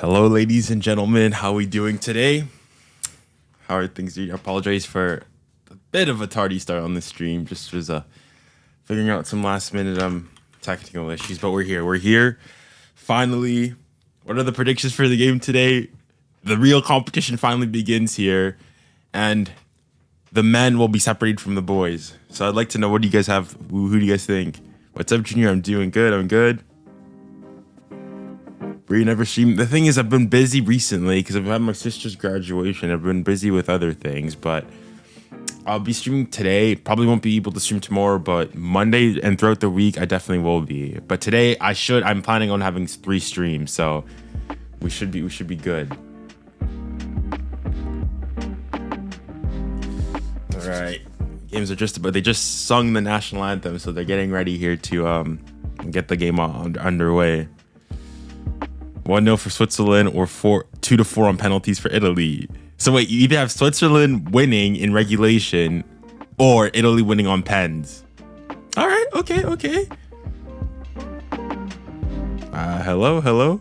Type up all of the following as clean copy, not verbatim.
Hello, ladies and gentlemen. How are we doing today? How are things? I apologize for a bit of a tardy start on this stream. Just was figuring out some last minute technical issues, but we're here. We're here. Finally, what are the predictions for the game today? The real competition finally begins here, and the men will be separated from the boys. So I'd like to know, what do you guys have? Who do you guys think? What's up, Junior? I'm doing good. I'm good. Bree never streamed. The thing is, I've been busy recently because I've had my sister's graduation. I've been busy with other things, but I'll be streaming today. Probably won't be able to stream tomorrow, but Monday and throughout the week, I definitely will be. But today, I'm planning on having 3 streams, so we should be good. All right, games are they just sung the national anthem, so they're getting ready here to get the game underway. 1-0 for Switzerland, or 2-4 on penalties for Italy. So wait, you either have Switzerland winning in regulation or Italy winning on pens. All right, okay. Hello.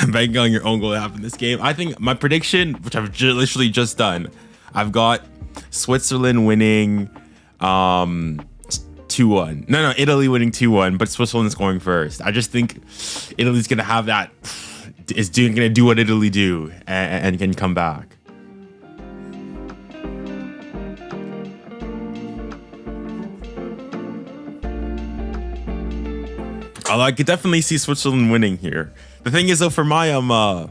Banking on your own goal to happen this game. I think my prediction, which I've literally just done, I've got Switzerland winning 2-1. No, Italy winning 2-1, but Switzerland's going first. I just think Italy's gonna have that. Gonna do what Italy do and can come back. Although I could definitely see Switzerland winning here. The thing is, though, for my I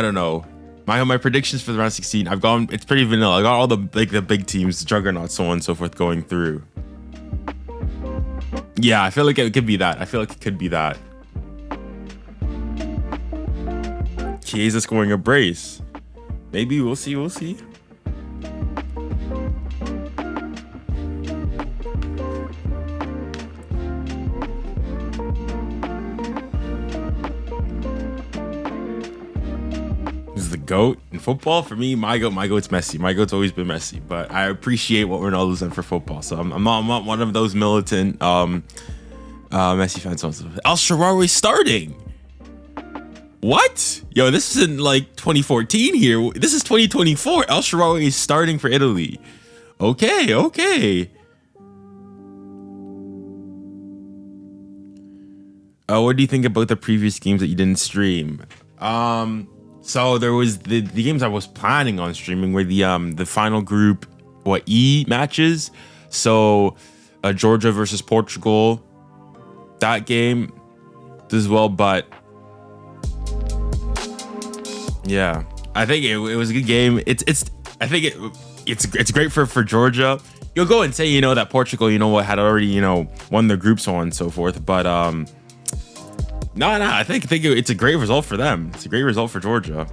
don't know, my predictions for the round of 16, it's pretty vanilla. I got all the big teams, the juggernauts, so on and so forth, going through. Yeah, I feel like it could be that. Chiesa scoring a brace. Maybe we'll see. This is the GOAT in football. For me, my GOAT's Messi. My GOAT's always been Messi, but I appreciate what Ronaldo's done for football. So I'm not one of those militant Messi fans. 𝐼𝐭𝐴 starting. What? Yo, this isn't like 2014 here. This is 2024. 𝐼𝐭𝐴 is starting for Italy. Okay. What do you think about the previous games that you didn't stream? So there was the games I was planning on streaming were the final group E matches. So Georgia versus Portugal, that game as well. But yeah, I think it was a good game. I think it's great for Georgia. You'll go and say, that Portugal, had already, won their group, so on and so forth. But no, I think it's a great result for them. It's a great result for Georgia.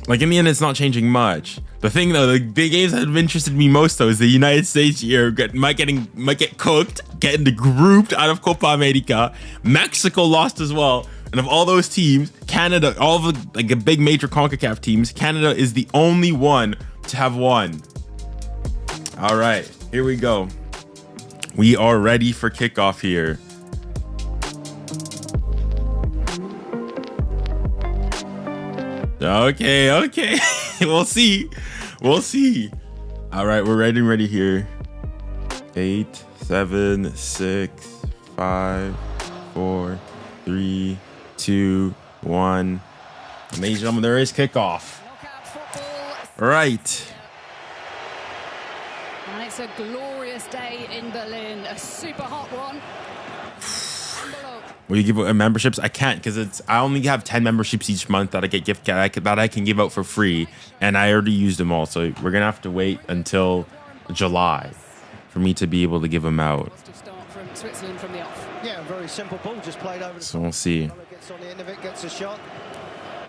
Like, in the end, it's not changing much. The thing, though, the big games that have interested me most, though, is the United States here might get cooked, getting grouped out of Copa America. Mexico lost as well. And of all those teams, Canada, all the big major CONCACAF teams, Canada is the only one to have won. All right, here we go. We are ready for kickoff here. Okay. We'll see. All right, we're ready here. 8, 7, 6, 5, 4, 3, 2, 1. Ladies and gentlemen, there is kickoff. Right. And it's a glorious day in Berlin, a super hot one. Will you give out memberships? I can't, because I only have 10 memberships each month that I get that I can give out for free, and I already used them all. So we're gonna have to wait until July for me to be able to give them out. Yeah, very simple ball, just played over. So we'll see. Gets on the end of it, gets a shot.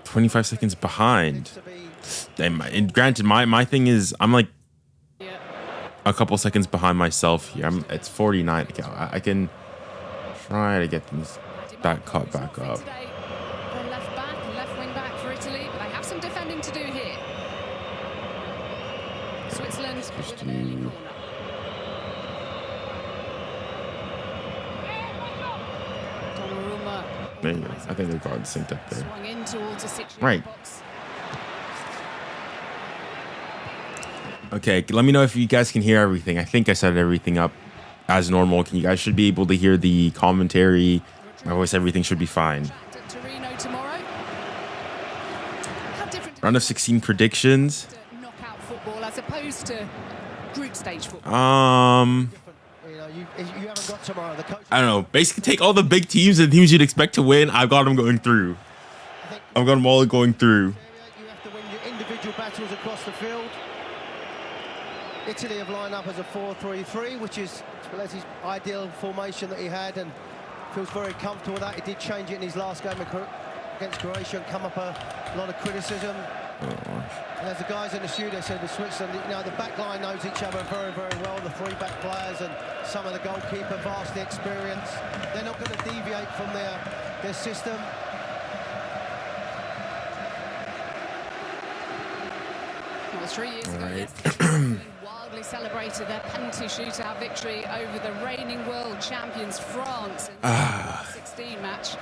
25 seconds behind. And granted, my thing is I'm like a couple seconds behind myself here. It's 49. Okay, I can try to get these back up. Left wing back for Italy, but they have some defending to do here. Switzerland with an early corner. Donnarumma There you go. I think they're guard synced up there. Swung in towards a situation Right. box. Okay, let me know if you guys can hear everything. I think I set everything up as normal. You guys should be able to hear the commentary. My voice, everything should be fine. At Torino tomorrow. Had different Round of 16 predictions. knockout football as opposed to group stage football. You know, you haven't got tomorrow. The coach. I don't know. Basically, take all the big teams and teams you'd expect to win. I've got them going through. I've got them all going through. You have to win your individual battles across the field. Italy have lined up as a 4-3-3, which is Spalletti's ideal formation that he had, and feels very comfortable with that. He did change it in his last game against Croatia and come up a lot of criticism. And as the guys in the studio said with Switzerland, you know, the back line knows each other very, very well, the three back players and some of the goalkeeper, vastly experienced. They're not going to deviate from their system. Well, 3 years ago, Right. yesterday, wildly celebrated their penalty shootout victory over the reigning world champions France in the 16 match.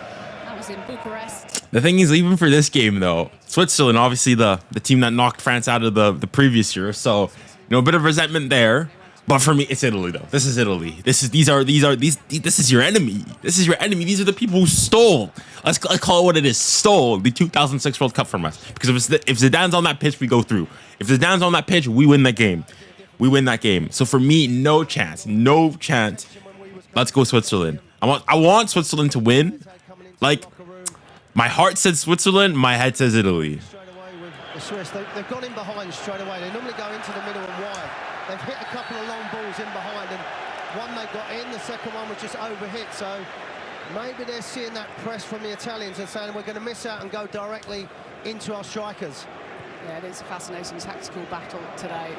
That was in Bucharest. The thing is, even for this game, though, Switzerland, obviously the team that knocked France out of the previous year, so you know, a bit of resentment there. But for me, it's Italy, though. This is Italy. This is your enemy. This is your enemy. These are the people who stole. Let's call it what it is. Stole the 2006 World Cup from us. Because if Zidane's on that pitch, we go through. If Zidane's on that pitch, we win that game. We win that game. So for me, no chance. No chance. Let's go Switzerland. I want Switzerland to win. Like, my heart says Switzerland. My head says Italy. Straight away with the Swiss, they've gone in behind straight away. They normally go into the middle and wide. They've hit a couple of long balls in behind, and one they got in, the second one was just overhit. So maybe they're seeing that press from the Italians and saying we're going to miss out and go directly into our strikers. Yeah, it is a fascinating tactical battle today.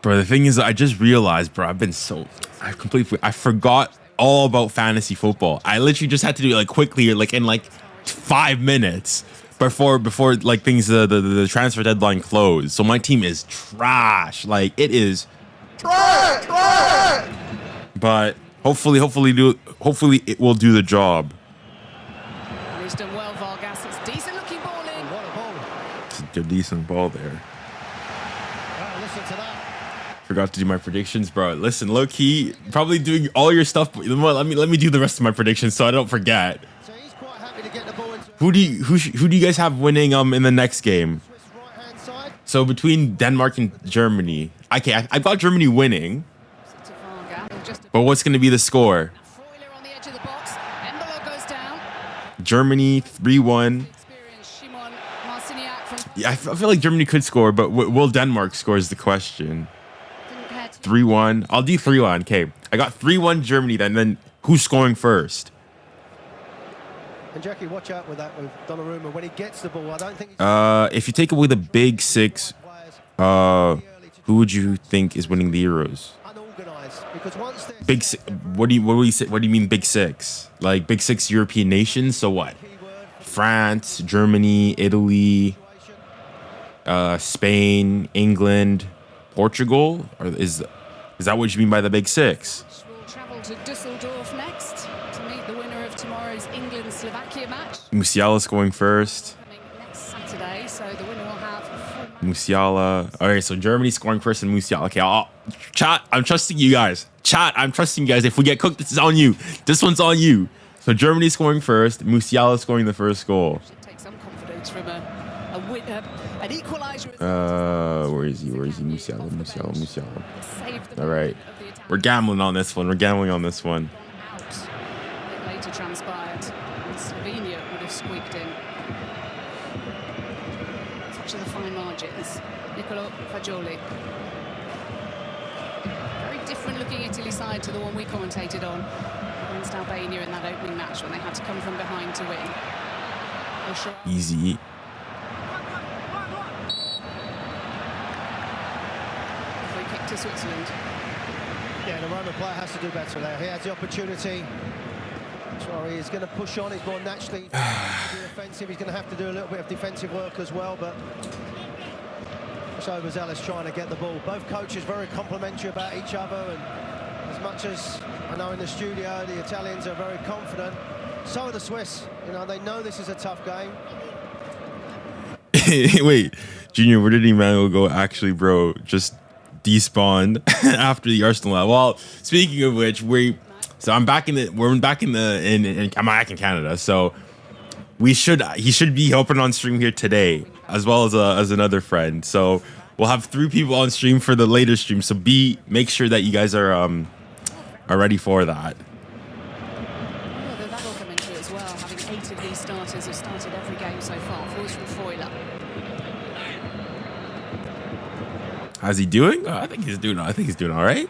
Bro, the thing is, I just realized, bro, I forgot all about fantasy football. I literally just had to do it like quickly, like in like 5 minutes before like things the transfer deadline closed. So my team is trash. Like, it is trash. But hopefully it will do the job. And he's done well, Vargas. It's decent looking ball in. What a ball. It's a decent ball there. Oh, listen to that. Forgot to do my predictions, bro. Listen, low key, probably doing all your stuff. But let me do the rest of my predictions so I don't forget. So he's quite happy to get the ball into Who do you guys have winning in the next game? Swiss right-hand side. So between Denmark and Germany, I've got Germany winning. To Vargas. Just a But what's going to be the score? foiler on the edge of the box. Embolo goes down. Germany 3-1. Experienced Shimon Marciniak from Yeah, I feel like Germany could score, but will Denmark score is the question. didn't care to 3-1. I'll do 3-1. Okay, I got 3-1 Germany. Then who's scoring first? And Jackie, watch out with that with Donnarumma. When he gets the ball, I don't think he's If you take away the big six, who would you think is winning the Euros? unorganised. Because once they're Big six, what do you mean big six? Like big six European nations? So what? France, Germany, Italy, Spain, England, Portugal? Or is that what you mean by the big six? will travel to Dusseldorf next to meet the winner of tomorrow's England-Slovakia match. Musiala's going first. Coming next Saturday, so the winner will have a full match. Musiala. All right, so Germany's scoring first and Musiala. Okay, chat, I'm trusting you guys. Chat, I'm trusting you guys. If we get cooked, this is on you. This one's on you. So Germany's scoring first. Musiala scoring the first goal. Should take some confidence from an equaliser. Where is he? Musiala. Saved the All right. of the attack. We're gambling on this one. Out. It later transpired. And Slovenia would have squeaked in. Touch of the fine margins. 𝐾𝙃𝑗𝐿𝑖. Very different looking Italy side to the one we commentated on against Albania in that opening match when they had to come from behind to win. Easy. Free kick to Switzerland. Yeah, the Roman player has to do better there. He has the opportunity. Sorry, he's going to push on. He's more naturally offensive. He's going to have to do a little bit of defensive work as well, but 𝐿𝐼𝐭𝐳𝐴 trying to get the ball. Both coaches very complimentary about each other, and there's much as I know in the studio the Italians are very confident, so are the Swiss. You know, they know this is a tough game. Wait, Junior, where did Emmanuel go? Actually, bro, just despawned after the Arsenal. Well, speaking of which, we're back in Canada, so he should be helping on stream here today, as well as another friend. So we'll have 3 people on stream for the later stream. So make sure that you guys are ready for that. Well, that will come into it as well. Having 8 of these starters have started every game so far. 4 from 𝐿𝐴. How's he doing? I think he's doing all right.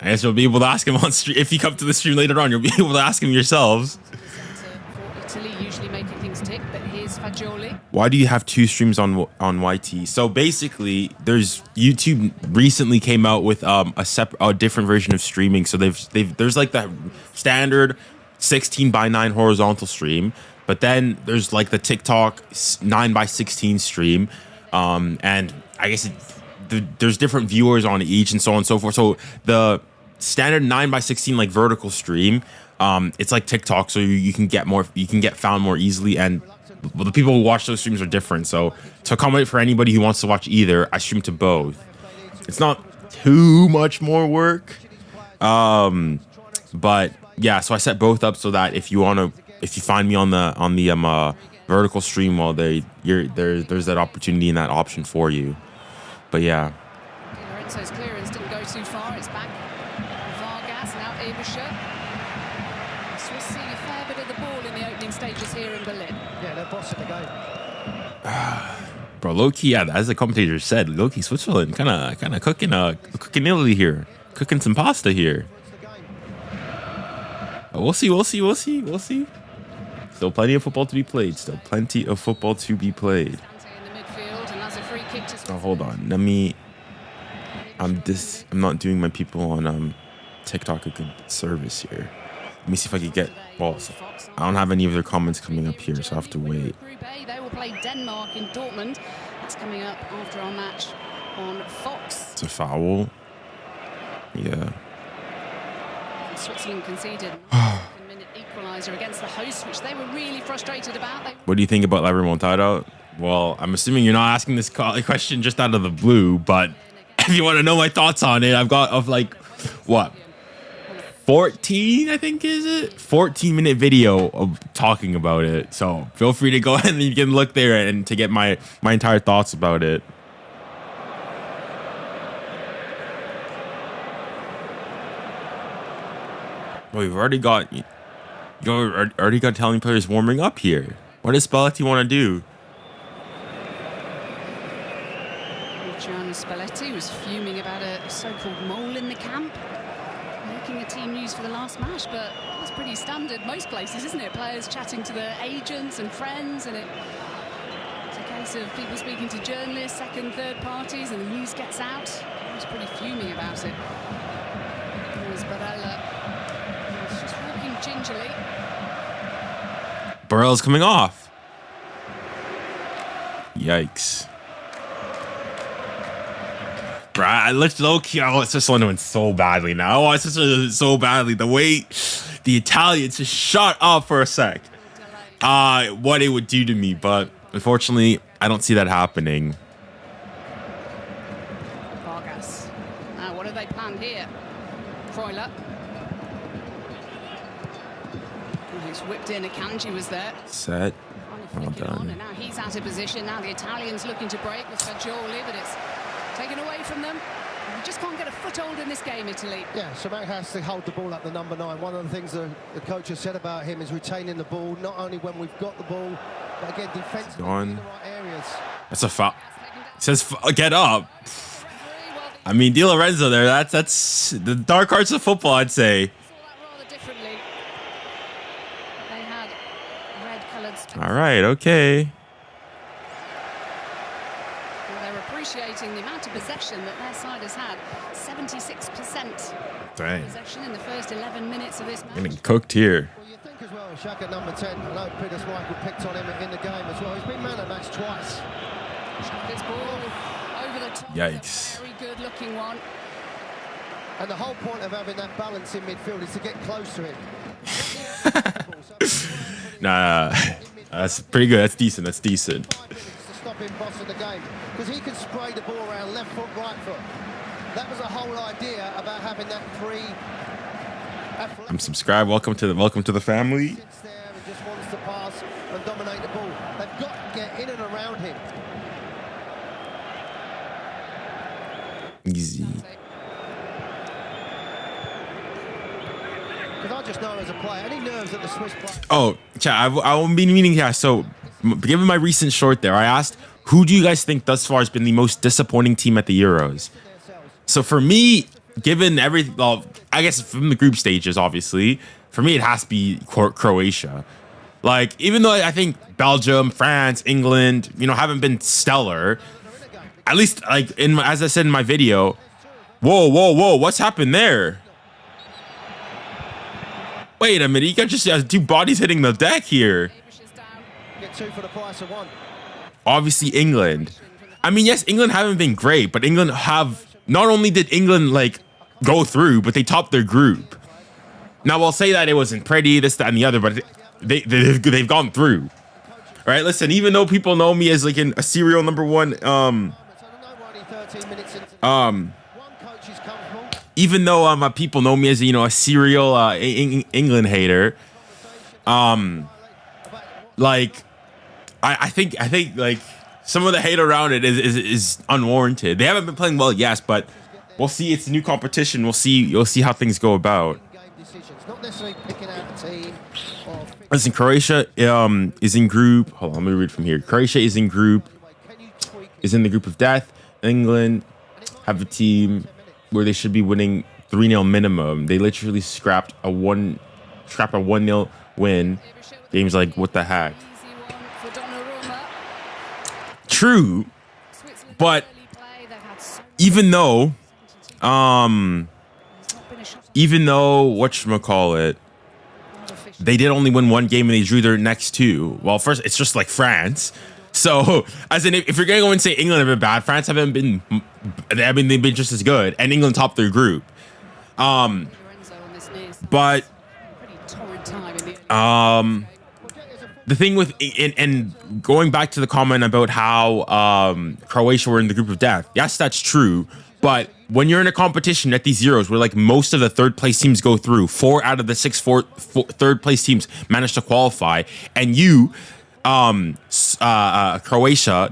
I guess you'll be able to ask him on stream if you come to the stream later on. You'll be able to ask him yourselves. For Italy, usually making things tick, but here's 𝐻𝙪𝙘𝐻𝑚. Why do you have 2 streams on YT? So basically, YouTube recently came out with a different version of streaming. So there's like the standard 16:9 horizontal stream, but then there's like the TikTok 9:16 stream, and I guess there's different viewers on each and so on and so forth. So the standard 9:16 like vertical stream, it's like TikTok, so you can get found more easily, and the people who watch those streams are different. So to accommodate for anybody who wants to watch either, I stream to both. It's not too much more work, but yeah. So I set both up so that if you find me on the vertical stream, well, there's that opportunity and that option for you. But yeah. Lorenzo's clearance didn't go too far. It's back. Vargas, now 𝐒𝐼𝐭𝐳𝐞𝐫𝐥𝐚. Swiss seeing a fair bit of the ball in the opening stages here in Berlin. Yeah, they're bossing the game. Bro, low-key, yeah, as the commentator said, low-key Switzerland kind of cooking Italy here. Cooking some pasta here. But we'll see. Still plenty of football to be played. Oh, hold on. I'm not doing my people on TikTok a good service here. Let me see if I can get. Well, I don't have any of their comments coming up here, so I have to wait. Group A, they will play Denmark in Dortmund. That's coming up after our match on Fox. It's a foul. Yeah. Switzerland conceded a minute equaliser against the hosts, which they were really frustrated about. What do you think about La Remontada? Well, I'm assuming you're not asking this question just out of the blue, but if you want to know my thoughts on it, I've got what? 14, I think, is it? 14-minute video of talking about it. So feel free to go ahead and you can look there and to get my entire thoughts about it. Well, you've already got Italian players warming up here. What does Spalletti want to do? Spalletti was fuming about a so-called mole in the camp, making a team news for the last match, but that's pretty standard most places, isn't it? Players chatting to their agents and friends, and it's a case of people speaking to journalists, second, third parties, and the news gets out. He's pretty fuming about it. There's Barella. He's just walking gingerly. Barella's coming off. Yikes. Bruh, let's low-key. I want Switzerland to win so badly now. I want Switzerland so badly. The way the Italians just shut up for a sec. What it would do to me, but unfortunately, I don't see that happening. Vargas. Now, what have they planned here? Freuler. He's whipped in. Akanji was there. Set. Well done. And now he's out of position. Now the Italians looking to break with 𝐻𝙪𝙘𝐻𝑚, but it's taken away from them. We just can't get a foothold in this game, Italy. Yeah, Chermak has to hold the ball up, the number 9. One of the things the coach has said about him is retaining the ball, not only when we've got the ball, but again, defensively in the right areas. That's a foul. It says get up. I mean, Di Lorenzo there, that's the dark arts of football, I'd say. All right, okay. Well, they're appreciating the amount of possession that their side has had. 76% possession in the first 11 minutes of this match. Getting cooked here. Well, you think as well, Xhaka number 10. I know Peter Schmeichel picked on him in the game as well. He's been man of the match twice. Xhaka's ball over the top. Yikes. Very good looking one. And the whole point of having that balance in midfield is to get close to him. Nah, that's pretty good. That's decent. That's decent. 5 minutes to stop him bossing the game, because he can spray the ball around left foot, right foot. That was the whole idea about having that free. I'm subscribed. Welcome to the family. Sits there and just wants to pass and dominate the ball. They've got to get in and around him. Easy. Because I just know as a player, any nerves that the Swiss play. Oh, chat. I've been meaning. Yeah. So, given my recent short there, I asked, who do you guys think thus far has been the most disappointing team at the Euros? So for me, given everything, well, I guess from the group stages, obviously, for me it has to be Croatia. Like, even though I think Belgium, France, England, you know, haven't been stellar, at least like as I said in my video, whoa, what's happened there? Wait a minute, you got just has two bodies hitting the deck here. Get two for the price of one. Obviously England. I mean, yes, England haven't been great, but England have, not only did England like go through, but they topped their group. Now I'll say that it wasn't pretty, this, that, and the other, but they've gone through. All right, listen, even though people know me as like a serial number one, even though people know me as, you know, a serial England hater, like I think like some of the hate around it is unwarranted. They haven't been playing well, yes, but we'll see. It's a new competition. You'll see how things go about. Listen, Croatia is in group. Hold on, let me read from here. Croatia is in the group of death. England have a team where they should be winning 3-0 minimum. They literally scrapped a 1-0 win. Games like, what the heck? True, but even though whatchamacallit, they did only win one game and they drew their next two. Well, first, it's just like France. So, as in, if you're gonna go and say England have been bad, France haven't been. I mean, they've been just as good, and England topped their group. But the thing with and going back to the comment about how Croatia were in the group of death, yes, that's true. But when you're in a competition at these Euros, where like most of the third place teams go through, 4 out of the 6 third place teams manage to qualify, and you, Croatia,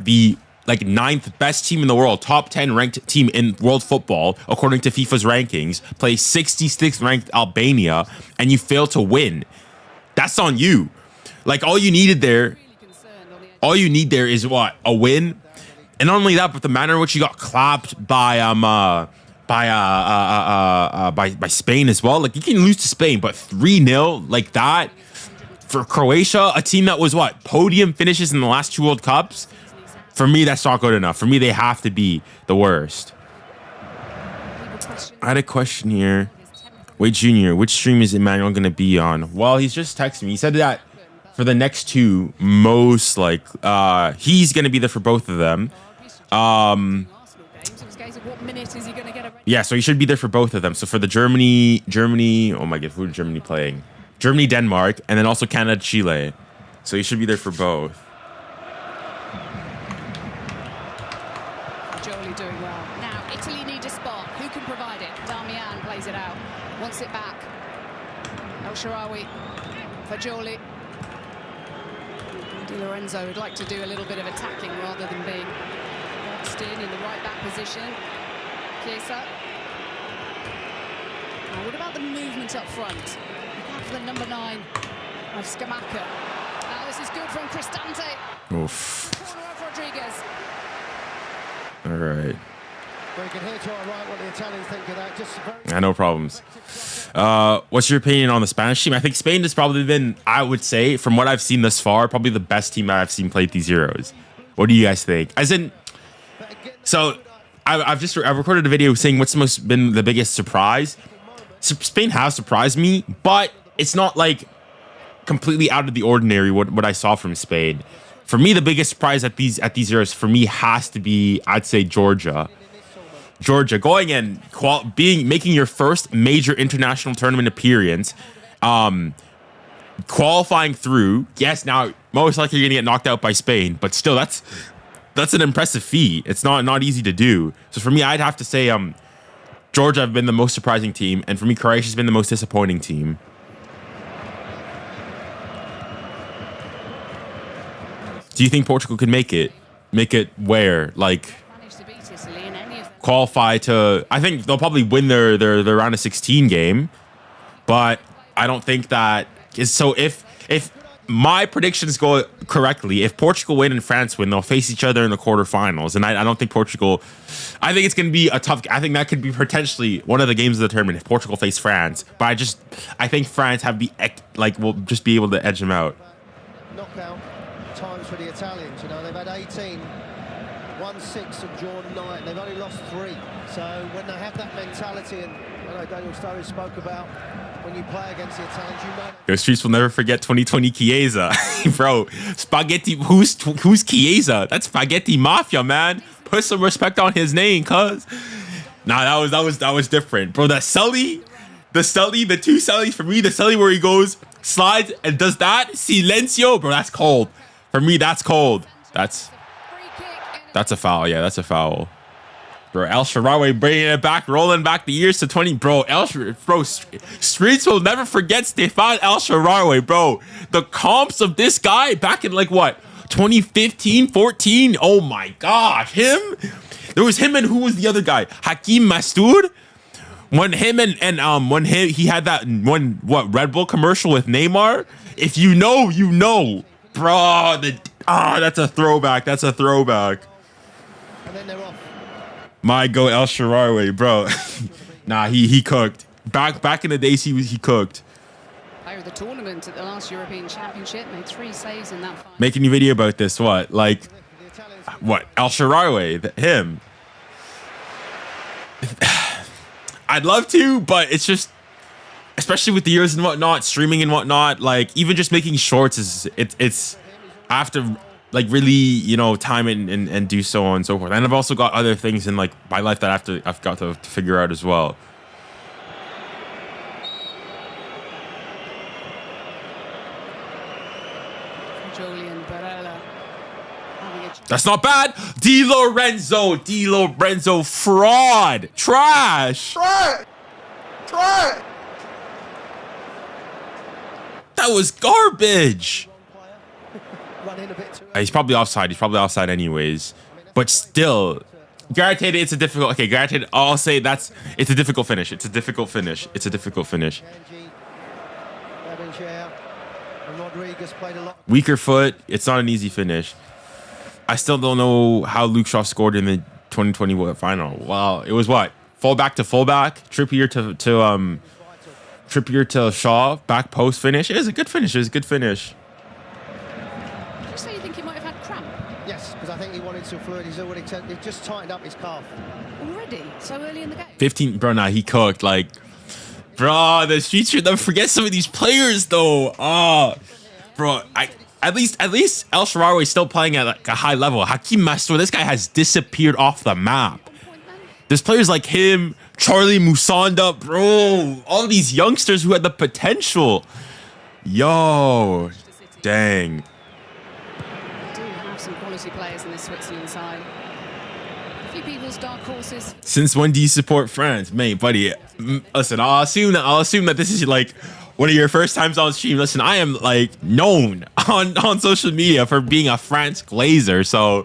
the like 9th best team in the world, top 10 ranked team in world football according to FIFA's rankings, play 66th ranked Albania, and you fail to win. That's on you. Like all you need there is what? A win. And not only that, but the manner in which you got clapped by Spain as well. Like you can lose to Spain, but 3-0 like that for Croatia, a team that was what? Podium finishes in the last 2 World Cups. For me, that's not good enough. For me, they have to be the worst. I had a question here. Wait, Junior, which stream is Emmanuel going to be on? Well, he's just texting me. He said that for the next 2, most like he's going to be there for both of them. Yeah, so he should be there for both of them. So for the Germany, oh my God, who is Germany playing? Germany, Denmark, and then also Canada, Chile. So he should be there for both. Jolie doing well. Now, Italy need a spot. Who can provide it? Darmian plays it out. Wants it back. 𝐿-Shaarawy for Jolie. Di Lorenzo would like to do a little bit of attacking rather than being boxed in the right back position. Chiesa. Now, what about the movement up front? Look out for the number 9 of Scamacca. Now, this is good from Cristante. Oof. Corner of Rodriguez. All right. Well, you can hear to our right what the Italians think of that. Just very no problems. What's your opinion on the Spanish team? I think Spain has probably been, I would say, from what I've seen thus far, probably the best team I've seen play at these Euros. What do you guys think? As in, so I've recorded a video saying what's been the biggest surprise. Spain has surprised me, but it's not like completely out of the ordinary what I saw from Spain. For me, the biggest surprise at these Euros for me has to be, I'd say, Georgia. Georgia going and making your first major international tournament appearance, qualifying through. Yes, now most likely you're gonna get knocked out by Spain, but still, that's an impressive feat. It's not easy to do. So for me, I'd have to say Georgia have been the most surprising team, and for me, Croatia's been the most disappointing team. Do you think Portugal can make it? Make it where? Like qualify to? I think they'll probably win their round of 16 game, but I don't think that is so. If my predictions go correctly, if Portugal win and France win, they'll face each other in the quarterfinals, and I don't think Portugal. I think it's going to be a tough. I think that could be potentially one of the games of the tournament if Portugal face France. But I think France have will just be able to edge them out. Knockout times for the Italians. You know, they've had 18, won 6 and drawn 9. They've only lost 3. So when they have that mentality, and I know Daniel Sturridge spoke about when you play against the Italians, you know. Your streets will never forget 2020 𝐒𝐰𝐢𝐭𝐳𝐞𝐫𝐥𝐚. Bro, spaghetti. Who's 𝐒𝐰𝐿𝐴? That's spaghetti mafia, man. Put some respect on his name, cuz. Nah, that was different, bro. That Sully, the two Sullys for me. The Sully where he goes, slides, and does that silencio, bro. That's cold. For me, that's cold. That's a foul. Yeah, that's a foul. Bro, 𝙬𝙗𝙗𝙗 bringing it back, rolling back the years to 20. Bro, streets will never forget Stefan 𝙬𝙗𝙗𝙗, bro. The comps of this guy back in like what, 2015, 14. Oh my gosh, him. There was him and who was the other guy? Hakeem Mastoud. When him he had that one Red Bull commercial with Neymar. If you know, you know, bro. That's a throwback. That's a throwback. And then they're off. My go 𝙬𝙗𝙗𝙗, bro. Nah, he cooked. Back in the days, he cooked. Player of the tournament at the last European Championship, made 3 saves in that final. Making a video about this, what? Like, what? 𝙬𝙗𝙗𝙗, him. I'd love to, but it's just, especially with the years and whatnot, streaming and whatnot, like, even just making shorts it's I have to, like, really, you know, time it and do so on and so forth. And I've also got other things in, like, my life that I've got to figure out as well. That's not bad. Di Lorenzo, fraud, trash. Trash. That was garbage. He's probably offside anyways. But still, granted, it's a difficult. Okay, granted, I'll say it's a difficult finish. It's a difficult finish. Weaker foot. It's not an easy finish. I still don't know how Luke Shaw scored in the 2020 final. Wow, it was what? Fullback to fullback, Trippier to Shaw, back post finish. It was a good finish. Did you say you think he might have had cramp? Yes, because I think he wanted some fluid. He just tightened up his calf. Already? So early in the game? 15, bro, nah, he cooked. Like, bro, the streets should never forget some of these players, though. Bro, At least 𝙬𝙗𝙗𝙗 is still playing at like a high level. Hakeem Mastoud, this guy has disappeared off the map. There's players like him, Charlie Musonda, bro. All these youngsters who had the potential. Yo, dang. They do have some quality players in this Switzerland side. A few people's dark horses. Since when do you support France, mate, buddy? Listen, I'll assume that this is like one of your first times on stream. Listen, I am like known on social media for being a France glazer. So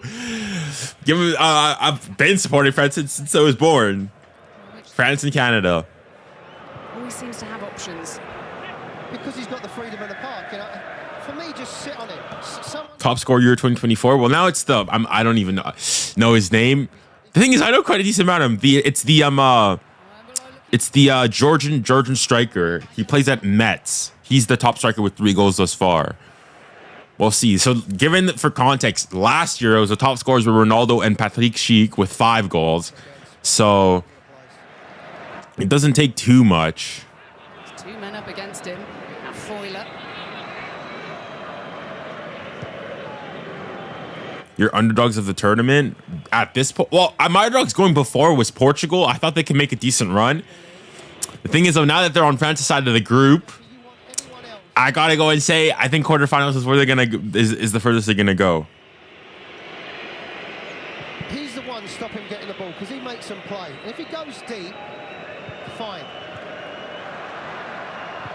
I've been supporting France since I was born. France and Canada. Always seems to have options. Because he's got the freedom of the park, you know. For me, just sit on it. Top scorer Euro 2024. Well, now it's I don't even know his name. The thing is, I know quite a decent amount of him. It's the Georgian striker. He plays at Metz. He's the top striker with 3 goals thus far. We'll see. So, given that for context, last year the top scorers were Ronaldo and Patrick Schick with 5 goals. So it doesn't take too much. 2 men up against him. 𝙭𝙗𝙗𝙗. your underdogs of the tournament at this point. Well, my underdogs going before was Portugal. I thought they could make a decent run. The thing is, though, now that they're on France's side of the group, I gotta go and say I think quarterfinals is where they're gonna is the furthest they're gonna go. He's the one stop him getting the ball because he makes them play. And if he goes deep, fine.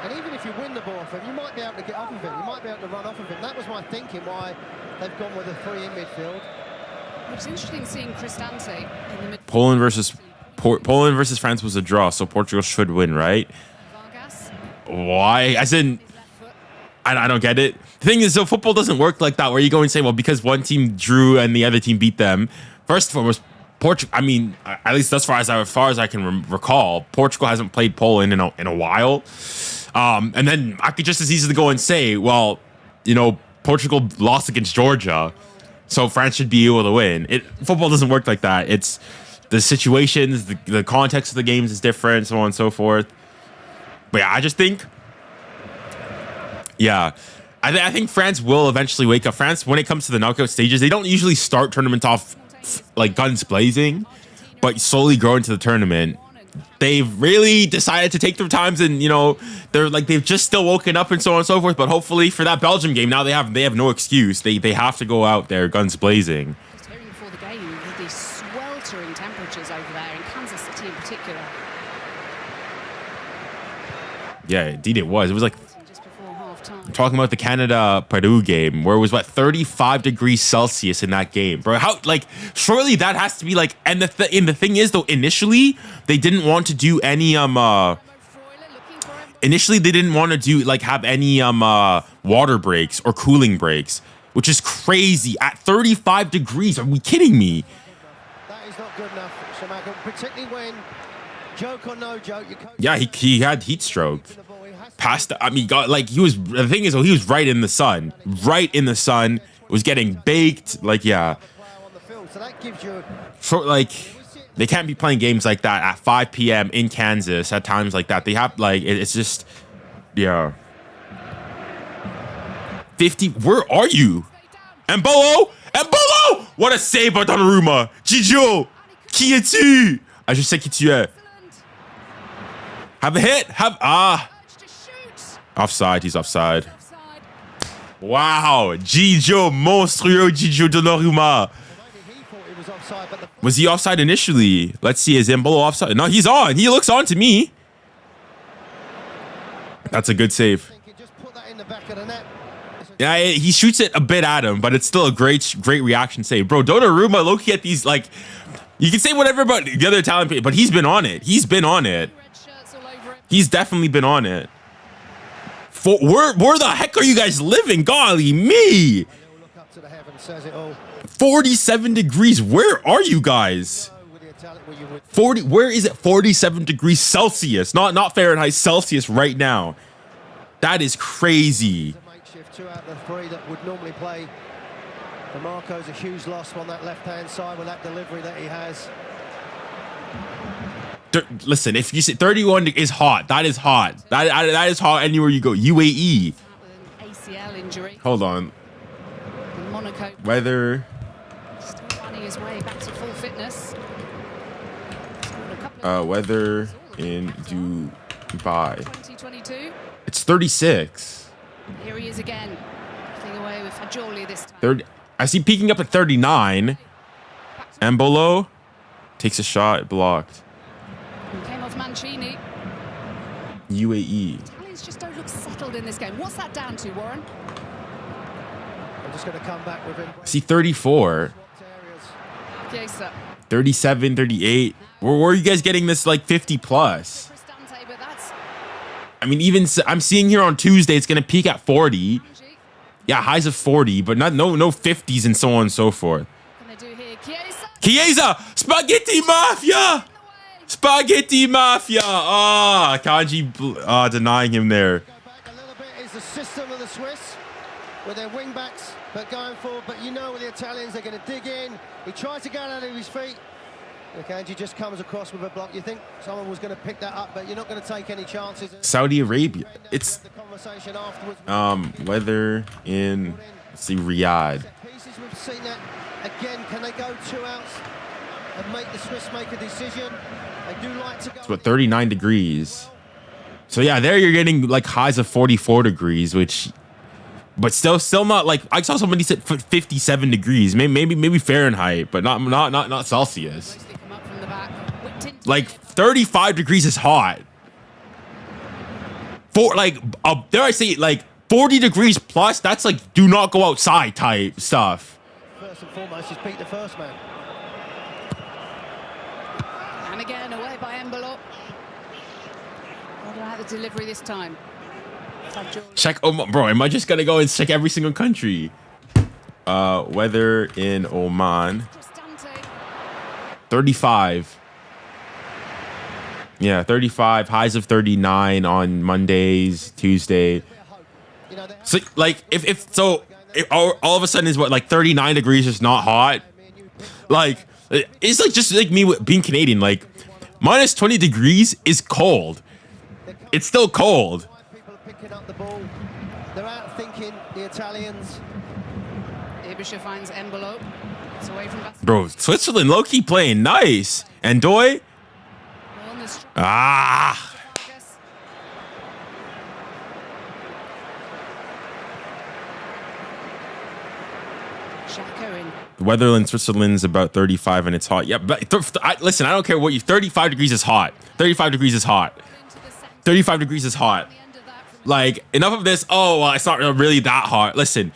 And even if you win the ball off him, you might be able to get off of him. You might be able to run off of him. That was my thinking why they've gone with a 3 in midfield. It's interesting seeing Cristante in the mid. Poland versus France was a draw, so Portugal should win, right? Vargas. Why? As in, I don't get it. The thing is, though, football doesn't work like that, where you go and say, well, because one team drew and the other team beat them. First of all, was Portugal. I mean, at least as far as I can recall, Portugal hasn't played Poland in a while. And then I could just as easily go and say, well, you know, Portugal lost against Georgia, so France should be able to win. Football doesn't work like that. It's the situations, the context of the games is different, so on and so forth. But yeah, I just think, yeah, I think France will eventually wake up. France, when it comes to the knockout stages, they don't usually start tournaments off like guns blazing, but slowly grow into the tournament. They've really decided to take their times, and you know they've just still woken up and so on and so forth. But hopefully for that Belgium game, now they have no excuse. They have to go out there guns blazing. Just hearing before the game with these sweltering temperatures over there in Kansas City in particular. Yeah, indeed it was. It was like Just before half time. talking about the Canada-Peru game, where it was what 35 degrees Celsius in that game, bro. How like surely that has to be like. And the thing is though, initially they didn't want to do any Initially they didn't want to do like have any water breaks or cooling breaks, which is crazy at 35 degrees. Are we kidding me? That is not good enough, Shamagan, particularly when joke or no joke, you Yeah, he had heat stroke. Past, I mean, the thing is, though, he was right in the sun, was getting baked. Like, yeah. So that gives you They can't be playing games like that at 5 p.m. in Kansas at times like that. They have, it's just, yeah. 50, where are you? Embolo! What a save by Donnarumma! 𝐻𝙗! Qui es-tu? Je sais qui tu es. Have a hit! Offside, he's offside. Wow, 𝐻𝙗, monstrueux 𝐻𝙗 Donnarumma. Was he offside initially? Let's see, is Embolo offside? No, he's on. He looks on to me. That's a good save. Yeah, he shoots it a bit at him, but it's still a great reaction save. Bro, Donnarumma, low-key at these, like, you can say whatever about the other Italian, but he's been on it. He's definitely been on it. Where the heck are you guys living? Golly me. 47 degrees. Where are you guys? 40. Where is it? 47 degrees Celsius. Not Fahrenheit, Celsius right now. That is crazy. 2 out of the 3 that would normally play. Marco's a huge loss on that left-hand side with that delivery that he has. Listen, if you say 31 is hot, that is hot. That is hot anywhere you go. UAE. ACL injury. Hold on. Monaco. Weather. Still finding his way back to full fitness. Weather in Dubai. 2022. It's 36. Here he is again. Playing away with 𝐼𝐭𝐳𝐞𝐫𝐥𝐚𝐧𝐝. I see peeking up at 39. Embolo takes a shot, blocked. Came off Mancini. UAE. Italians just don't look settled in this game. What's that down to, Warren? I'm just going to come back with him. I see 34. Chiesa. 37, 38. Where are you guys getting this like 50 plus? Cristante, but that's I mean, even I'm seeing here on Tuesday, it's going to peak at 40. Yeah, highs of 40, but no 50s and so on and so forth. what can they do here? Chiesa! Spaghetti Mafia! Spaghetti Mafia! Ah, Kanji denying him there. Go back a little bit is the system of the Swiss with their wing backs, but going forward. But you know with the Italians, they're going to dig in. He tries to get out of his feet. Kanji just comes across with a block. You think someone was going to pick that up, but you're not going to take any chances. Saudi Arabia. It's the conversation afterwards. weather in, let's see, Riyadh. Pieces We've seen that again. Can they go 2 outs and make the Swiss make a decision? They do like to go. It's what, 39 degrees. So yeah, there you're getting like highs of 44 degrees, which, but still not like, I saw somebody said 57 degrees, maybe Fahrenheit, but not Celsius. Like 35 degrees is hot. Dare I say, like 40 degrees plus, that's like do not go outside type stuff. First and foremost, he's beat the first man. And again, away by 𝐿𝐵𝐿𝐾. What about the delivery this time? Check, bro, am I just gonna go and check every single country? Weather in Oman. 35. Yeah, 35, highs of 39 on Mondays, Tuesday. So like if all of a sudden is what, like 39 degrees is not hot? Like it's like just like me being Canadian, like minus 20 degrees is cold. It's still cold. People are picking up the ball. They're out thinking, the Italians. 𝐒𝐵𝐿𝐾 finds 𝐿𝐵𝐿𝐾. It's away from Bassi. Bro, Switzerland low-key playing nice. And 𝙗𝙖𝙦𝙗𝙗. Ah. The weather in Switzerland is about 35 and it's hot. Yeah, but listen, I don't care what you. 35 degrees is hot. 35 degrees is hot. 35 degrees is hot. Like, enough of this. Oh, well, it's not really that hot. Listen,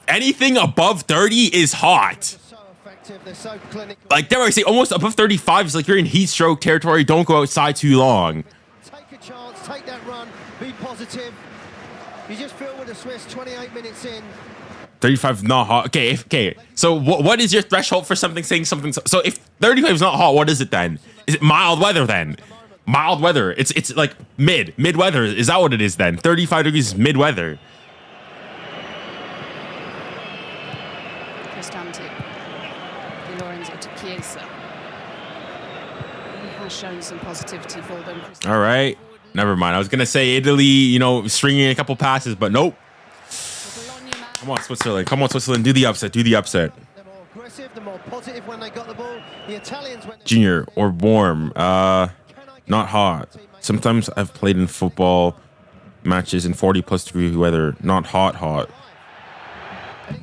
anything above 30 is hot. Like, dare I say, almost above 35 is like you're in heat stroke territory. Don't go outside too long. Take a chance, take that run, be positive. You just feel with the Swiss 28 minutes in. 35 is not hot. Okay. So what is your threshold for something saying something? So if 35 is not hot, what is it then? Is it mild weather then? Mild weather. It's like mid weather. Is that what it is then? 35 degrees is mid weather. Shown some positivity for them. All right, never mind. I was gonna say Italy, you know, stringing a couple passes, but nope. Come on, Switzerland. Come on, Switzerland. Do the upset. Do the upset. They're more aggressive. They're more positive when they got the ball. The Italians went junior or warm. Not hot. Sometimes I've played in football matches in 40+ degree weather. Not hot.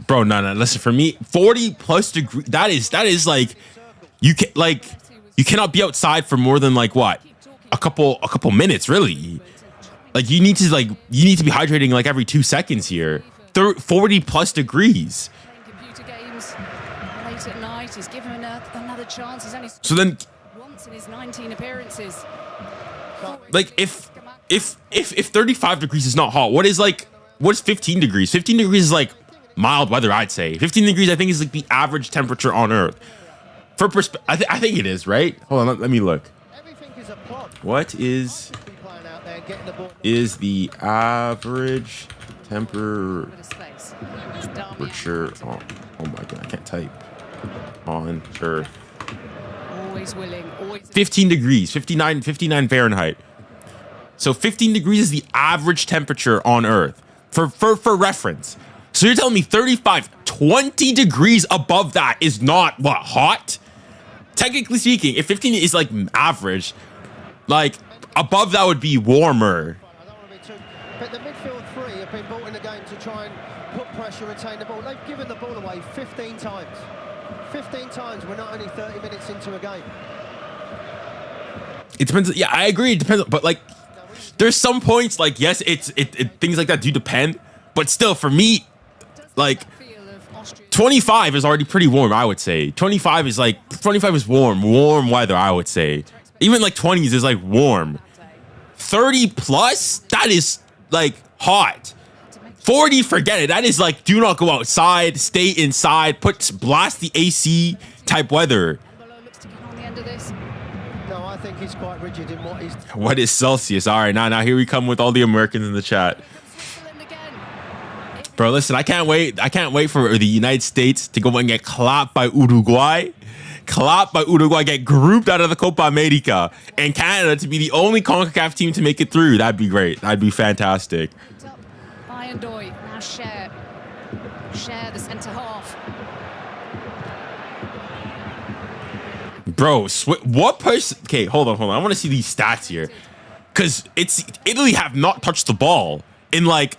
Bro, no. Listen, for me, 40+ degree. That is like, you cannot be outside for more than like what, a couple minutes, really. Like you need to be hydrating like every 2 seconds here. 40+ degrees. Computer games late at night. He's given another chance. He's only so then once in his 19 appearances. Like if 35 degrees is not hot, what's 15 degrees? 15 degrees is like mild weather, I'd say. 15 degrees, I think, is like the average temperature on Earth. For I think it is, right? Hold on, let me look. What is the average temperature? Oh my god, I can't type. On Earth. Always willing. 15 degrees, 59 Fahrenheit. So 15 degrees is the average temperature on Earth. For reference. So you're telling me 20 degrees above that is not what, hot? Technically speaking, if 15 is like average, like above that would be warmer. But the midfield three have been brought in the game to try and put pressure, retain the ball. They've given the ball away 15 times. 15 times. We're not only 30 minutes into a game. It depends. Yeah, I agree. It depends. But like, there's some points like, yes, things like that do depend. But still, for me, like 25 is already pretty warm, I would say. 25 is warm weather, I would say. Even like 20s is like warm. 30 plus, that is like hot. 40, forget it. That is like, do not go outside, stay inside, blast the AC type weather. No, I think he's quite rigid in what he's. What is Celsius? All right, now here we come with all the Americans in the chat. Bro, listen, I can't wait. I can't wait for the United States to go and get clapped by Uruguay. Get grouped out of the Copa America. And Canada to be the only CONCACAF team to make it through. That'd be great. That'd be fantastic. 𝐼𝐭�𝐥𝐲 now share. Share the centre half. Bro, what person? Okay, hold on. I want to see these stats here, because Italy have not touched the ball in like,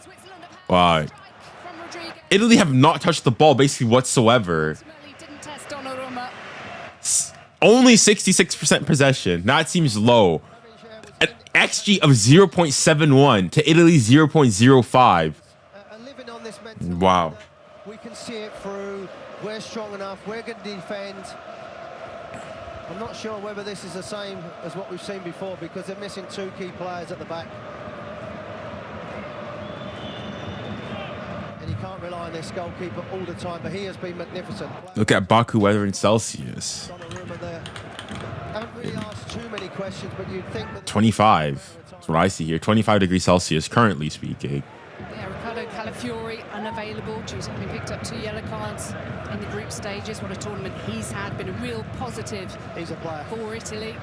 Italy have not touched the ball basically whatsoever. Only 66% possession. That seems low. An XG of 0.71 to Italy 0.05. Wow. We can see it through. We're strong enough. We're going to defend. I'm not sure whether this is the same as what we've seen before, because they're missing two key players at the back. And you can't rely on this goalkeeper all the time, but he has been magnificent. Look at Baku weather in Celsius. Haven't really asked too many questions, but you'd think that 25. That's what I see here. 25 degrees Celsius, currently speaking. Yeah, 𝐿𝐵𝐿𝐼𝐿𝐾𝐽𝐻 unavailable due to having picked up 2 yellow cards in the group stages. What a tournament he's had. Been a real positive. He's a player for Italy.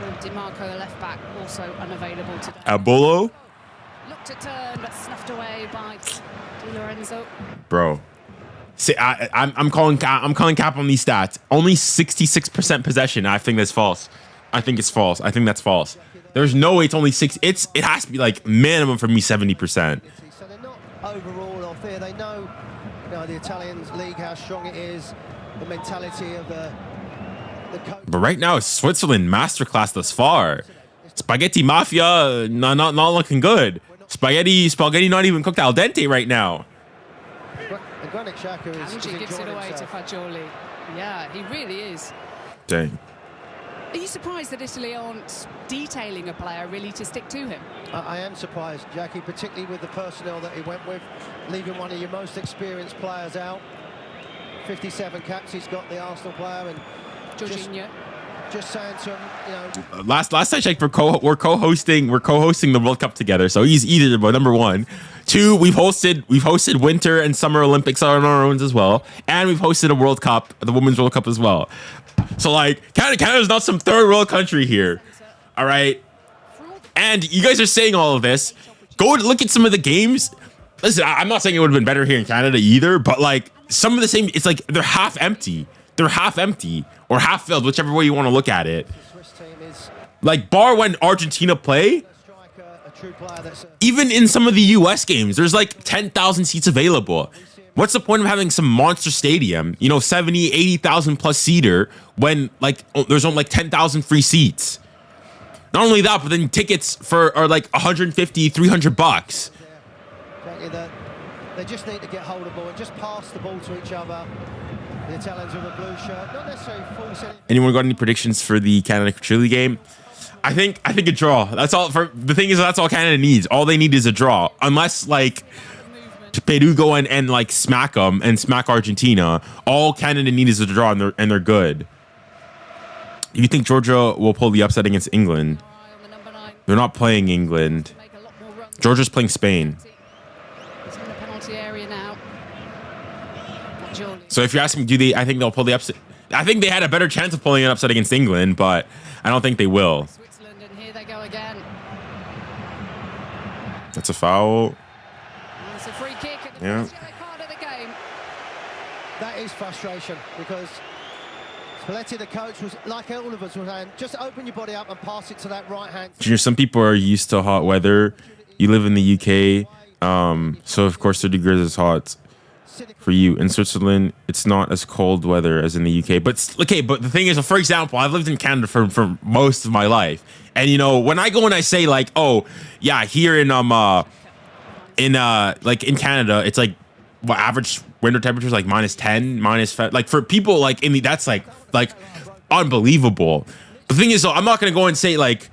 And 𝐷iMarco, left back, also unavailable today. Abolo? Looked to turn, but snuffed away by Di Lorenzo. Bro. See, I'm calling cap on these stats. Only 66% possession. I think that's false. I think it's false. I think that's false. There's no way it's only 6. It has to be like minimum for me 70%. So they're not overall off there. They know, the Italian league, how strong it is, the mentality of the coach. But right now, it's Switzerland masterclass thus far. Spaghetti Mafia not looking good. Spaghetti not even cooked al dente right now. And Granit Xhaka is gives it away himself. to Fagioli. Yeah, he really is. Dang. Are you surprised that Italy aren't detailing a player really to stick to him? I am surprised, Jackie, particularly with the personnel that he went with, leaving one of your most experienced players out. 57 caps, he's got the Arsenal player, and Jorginho. Just saying to him, Last I checked, we're co-hosting the World Cup together. So he's either number 1. 2, we've hosted Winter and Summer Olympics on our own as well, and we've hosted a World Cup, the Women's World Cup as well. So like Canada's not some third world country here. All right. And you guys are saying all of this. Go look at some of the games. Listen, I'm not saying it would have been better here in Canada either, but like some of the same, it's like they're half empty. They're half empty or half filled, whichever way you want to look at it. Like bar when Argentina play, even in some of the US games, there's like 10,000 seats available. What's the point of having some monster stadium, 70, 80,000 plus seater when like there's only like 10,000 free seats? Not only that, but then tickets are like 150, 300 bucks. They just need to get hold of the ball and just pass the ball to each other. The Italians with a blue shirt, not necessarily full. Anyone got any predictions for the Canada-Chile game? I think a draw. That's all. The thing is, that's all Canada needs. All they need is a draw, unless like Peru go and like smack them and smack Argentina. All Canada need is a draw, and they're good. You think Georgia will pull the upset against England? They're not playing England. Georgia's playing Spain. So if you ask me, I think they'll pull the upset? I think they had a better chance of pulling an upset against England, but I don't think they will. Switzerland, and here they go again. That's a foul. It's a free kick at the first yellow card of the game. That is frustration, because Spalletti, the coach, was like all of us were saying, just open your body up and pass it to that right hand. Junior, some people are used to hot weather. You live in the UK, so of course 30 degrees is hot for you. In Switzerland, it's not as cold weather as in the UK. But okay, but the thing is, for example, I've lived in Canada for most of my life, and when I go and I say like, oh yeah, here in like in Canada, it's like what average winter temperatures like -10, -5. Like for people like in the, that's like unbelievable. The thing is, though, I'm not gonna go and say like.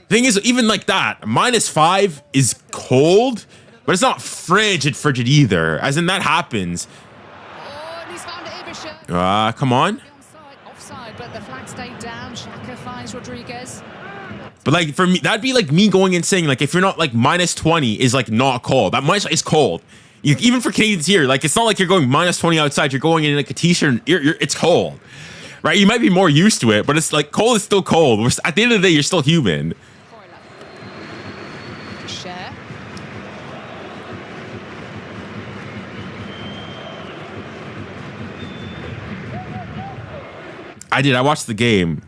The thing is, even like that, -5 is cold. But it's not frigid either, as in that happens. Oh, and he's found 𝐒𝐵𝐿𝐼𝐻. Come on. Offside, but the flag stayed down. Xhaka finds Rodriguez. But like for me, that'd be like me going and saying like if you're not like -20 is like not cold. That minus is cold. Even for Canadians here, like it's not like you're going -20 outside. You're going in like a t-shirt. It's cold, right? You might be more used to it, but it's like cold is still cold. At the end of the day, you're still human. I did. I watched the game.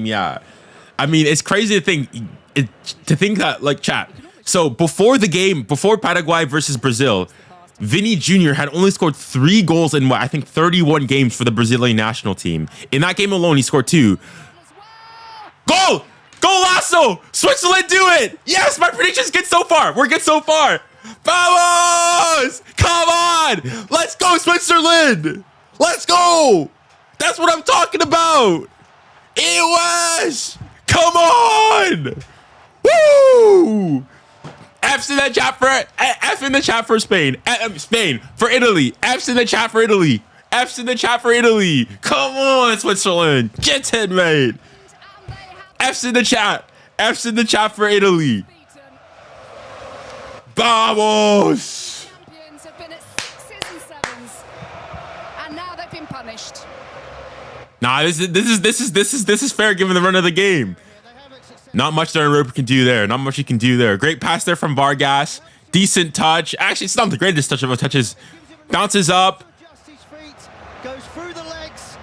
Yeah. I mean, it's crazy to think that, like, chat. So before the game, before Paraguay versus Brazil, Vini Jr. had only scored 3 goals in, I think, 31 games for the Brazilian national team. In that game alone, he scored 2. Goal! Golazo! Switzerland do it! Yes, my predictions get so far. We're good so far. Vamos! Come on! Let's go, Switzerland! Let's go! That's what I'm talking about! 𝐒𝐿. Come on! Woo! F's in the chat for F in the chat for Spain. Spain for Italy. F's in the chat for Italy. F's in the chat for Italy. Come on, Switzerland. Get it, mate. F's in the chat. F's in the chat for Italy. Vamos! Champions have been at 6s and 7s, and now they've been punished. Nah, this is fair given the run of the game. Not much Donnarumma can do there. Not much he can do there. Great pass there from Vargas. Decent touch. Actually, it's not the greatest touch of a touches. Bounces up. Goes through the legs,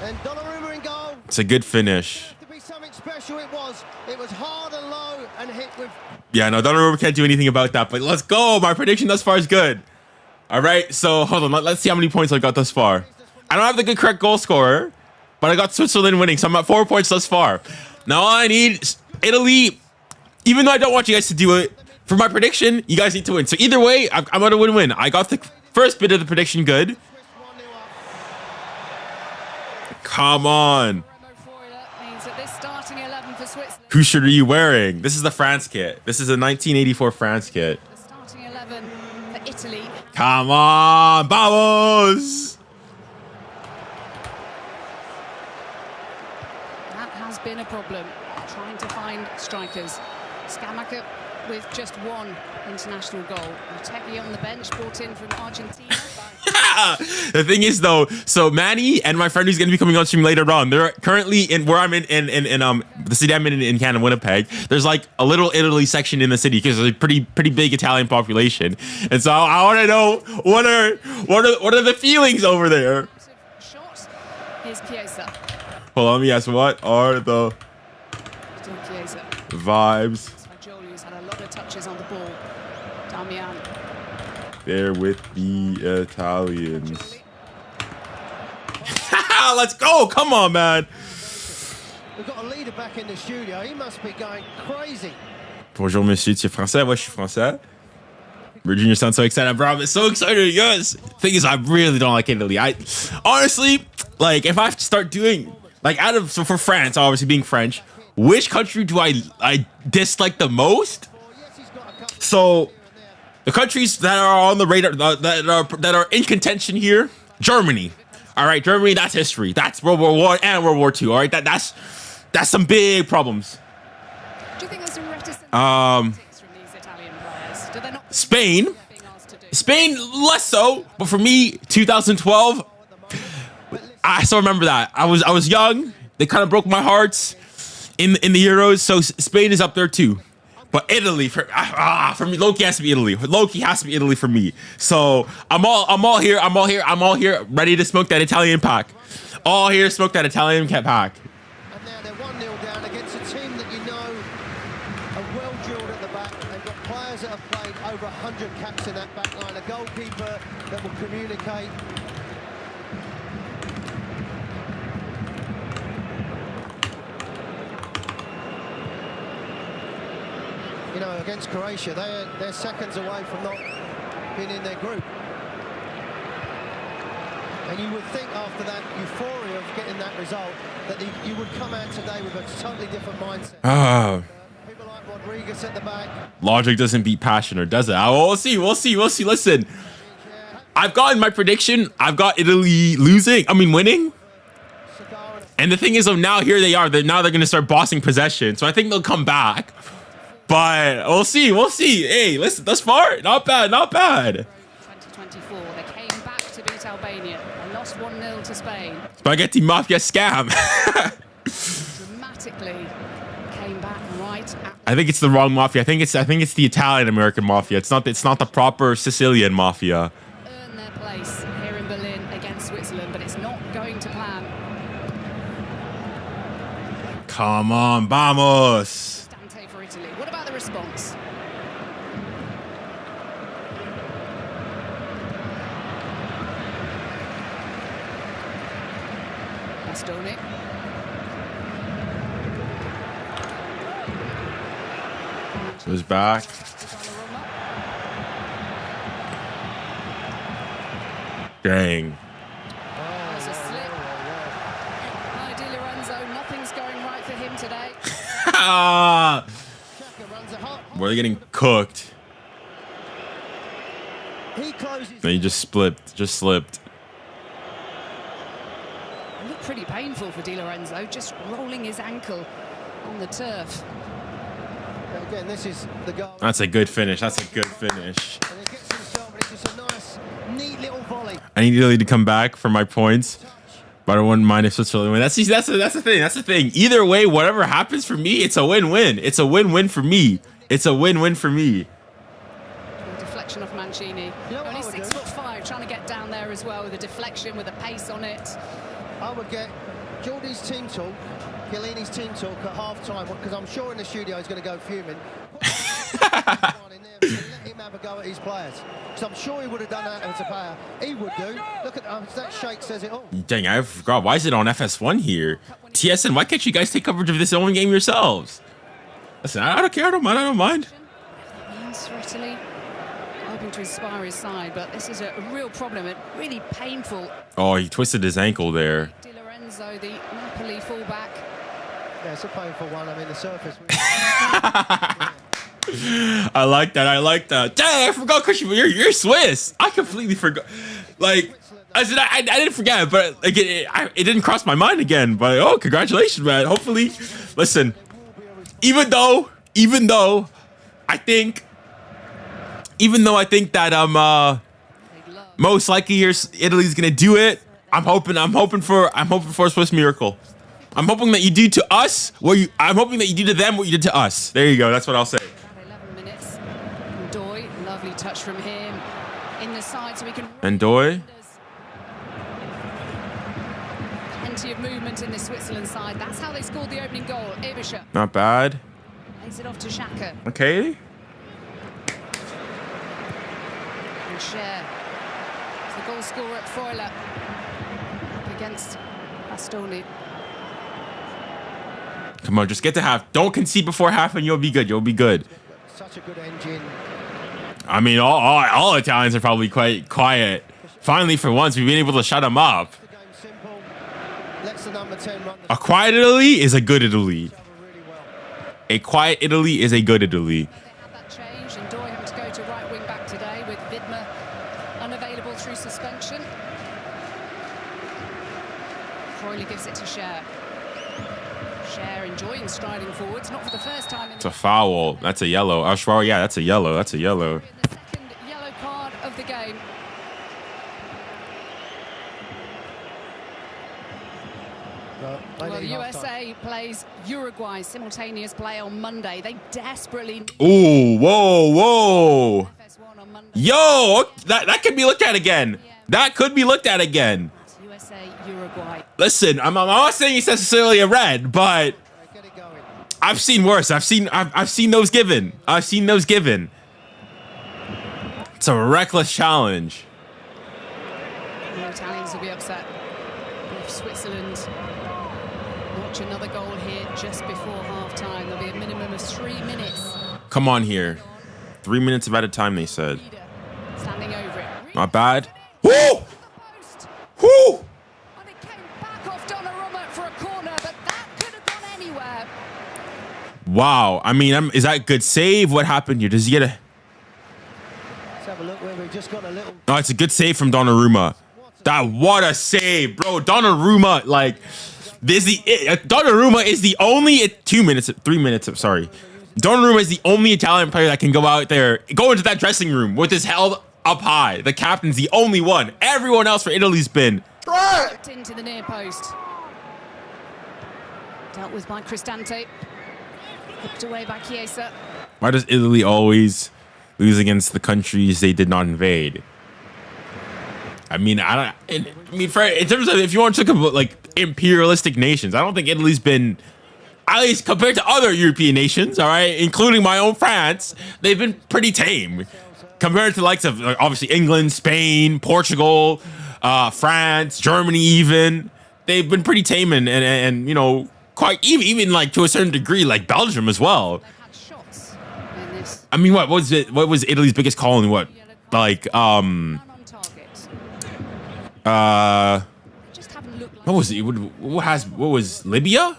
and Donnarumma in goal. It's a good finish. To be something special, it was. It was hard and low and hit with. Yeah, no, Donnarumma can't do anything about that. But let's go. My prediction thus far is good. All right, so hold on. Let's see how many points I got thus far. I don't have the correct goal scorer, but I got Switzerland winning, so I'm at 4 points thus far. Now all I need is Italy. Even though I don't want you guys to do it, for my prediction, you guys need to win. So either way, I'm going to win-win. I got the first bit of the prediction good. Come on. Whose shirt are you wearing? This is the France kit. This is a 1984 France kit. The starting 11 for Italy. Come on, vamos! That has been a problem, trying to find strikers. 𝐒𝐿𝐼𝐭𝐳𝐞𝐫𝐥𝐚 with just 1 international goal. 𝘘𝑂𝐿𝐼𝐿𝐾𝐼𝐺𝐻 on the bench, brought in from Argentina. The thing is, though, so Manny and my friend who's going to be coming on stream later on, they're currently in where I'm in the city I'm in Canada, Winnipeg. There's like a little Italy section in the city because there's a pretty big Italian population, and so I want to know what are the feelings over there. Shot. Here's Chiesa. Hold on, let me ask, what are the vibes Julius had a lot of touches on the ball. Damian. there with the Italians? Let's go! Come on, man. We've got a leader back in the studio. He must be going crazy. Bonjour, monsieur. Tu es français? Ouais, je suis français. Virginia sounds so excited, bro. I'm so excited. Yes. Thing is, I really don't like Italy. I honestly, like, if I have to start doing, like, so for France, obviously being French, which country do I dislike the most? So the countries that are on the radar that are in contention here, Germany. All right, Germany, that's history. That's World War I and World War II. All right, that's some big problems. Do you think there's a reticence from these Italian players? Do they not Spain less so, but for me, 2012, I still remember that. I was young. They kind of broke my heart in the Euros, so Spain is up there too. But Italy for me, Loki has to be Italy. Loki has to be Italy for me. So I'm all here, ready to smoke that Italian pack. All here, smoke that Italian pack. And now they're 1-0 down against a team that you know are well drilled at the back. They've got players that have played over 100 caps in that back line, a goalkeeper that will communicate. You know, against Croatia, they're seconds away from not being in their group. And you would think after that euphoria of getting that result that you would come out today with a totally different mindset. People like Rodriguez at the back. Logic doesn't beat passion, or does it? We'll see. Listen, I've gotten my prediction. I've got Italy winning. And the thing is, now here they are. Now they're going to start bossing possession. So I think they'll come back. But we'll see. Hey, listen, thus far, not bad. 2024, they came back to beat Albania. They lost 1-0 to Spain. Spaghetti Mafia scam. Dramatically came back right at I think it's the wrong mafia. I think it's the Italian American mafia. It's not the proper Sicilian mafia. earn their place here in Berlin against Come on, vamos. Cristante for Italy. What about the response? Bastoni. Goes back. Dang. There's a slip. 𝐼𝐭𝐴, nothing's going right for him today. We're getting cooked. He closes. No, he just slipped. Just slipped. It looked pretty painful for 𝐷i Lorenzo, just rolling his ankle on the turf. Again, this is the goal. That's a good finish. That's a good finish. And he gets himself, but it's just a nice, neat little volley. I need Italy to come back for my points, but I wouldn't mind if Switzerland win. That's the thing. That's the thing. Either way, whatever happens for me, it's a win-win. It's a win-win for me. It's a win-win for me. Deflection off Mancini. You know what Only I would 6'5", trying to get down there as well with a deflection, with a pace on it. I would get Jordy's team talk, Chiellini's team talk at half-time, because I'm sure in the studio he's going to go fuming. One in there and let him have a go at his players. Because I'm sure he would have done that as a player. He would do. Look at that shake says it all. Dang, I forgot. Why is it on FS1 here? TSN, why can't you guys take coverage of this own game yourselves? Listen, I don't care. I don't mind. I don't mind. That means for Italy, hoping to inspire his side, but this is a real problem. A really painful. Oh, he twisted his ankle there. 𝐷i Lorenzo, the Napoli fullback. Yeah, it's a painful one. I mean, the surface. I like that. I like that. Dang, I forgot, Christian. You're Swiss. I completely forgot. Like, I said, I didn't forget, but like it didn't cross my mind again. But oh, congratulations, man. Hopefully, listen. Even though I think that most likely Italy's gonna do it. I'm hoping for a Swiss miracle. I'm hoping that you do to us I'm hoping that you do to them what you did to us. There you go. That's what I'll say. 11 minutes. 𝐿, lovely touch from him in the side, so we can. 𝐿. Plenty of movement in the Switzerland side. That's how they scored the opening goal. 𝐒𝐼𝐭𝐳𝐞𝐫𝐥𝐚 Not bad. lays it off to Xhaka Okay. and 𝙭. It's the goal scorer at 𝐼𝐭𝐴 up against Bastoni. Come on, just get to half. Don't concede before half, and you'll be good. You'll be good. Such a good engine. I mean, all Italians are probably quite quiet. Finally, for once, we've been able to shut them up. The game's simple. Lets the number 10 run A quiet Italy is a good Italy. really well. A quiet Italy is a good Italy. They had that change, and 𝐷i having to go to right wing back today with Vidma unavailable through suspension. Freuler gives it to 𝙭. 𝙭 enjoying striding forwards, not for the first time. It's a foul. That's a yellow. Ashwar, yeah, that's a yellow. That's a yellow. In the second yellow card of the game. Well, the USA plays Uruguay, simultaneous play on Monday. They desperately need Ooh, whoa. FS1 on Monday. Yo, that could be looked at again. That could be looked at again. It's USA, Uruguay. Listen, I'm not saying it's necessarily a red, but Get it going. I've seen worse. I've seen those given. I've seen those given. It's a reckless challenge. The Italians will be upset if Switzerland notch another goal here just before half-time. There'll be a minimum of 3 minutes. Come on here. 3 minutes at a time, they said. Standing over it. Not bad. Woo! Post. Woo! And it came back off Donnarumma for a corner, but that could have gone anywhere. Wow. I mean, is that a good save? What happened here? Does he get a... Let's have a look where we just got a little. Oh, it's a good save from Donnarumma. What a save, bro. Donnarumma, like... Donnarumma is the only 3 minutes. Sorry, Donnarumma is the only Italian player that can go out there, go into that dressing room with his head up high. The captain's the only one. Everyone else for Italy's been Into the near post. Dealt with by Cristante. Hooked away by Chiesa. Why does Italy always lose against the countries they did not invade? I mean, in terms of if you want to talk about like imperialistic nations, I don't think Italy's been at least compared to other European nations, all right, including my own France, they've been pretty tame compared to the likes of obviously England, Spain, Portugal, France, Germany. Even they've been pretty tame and you know, quite even like to a certain degree, like Belgium as well. I mean, what was it? What was Italy's biggest colony? What, like what was it? What was Libya?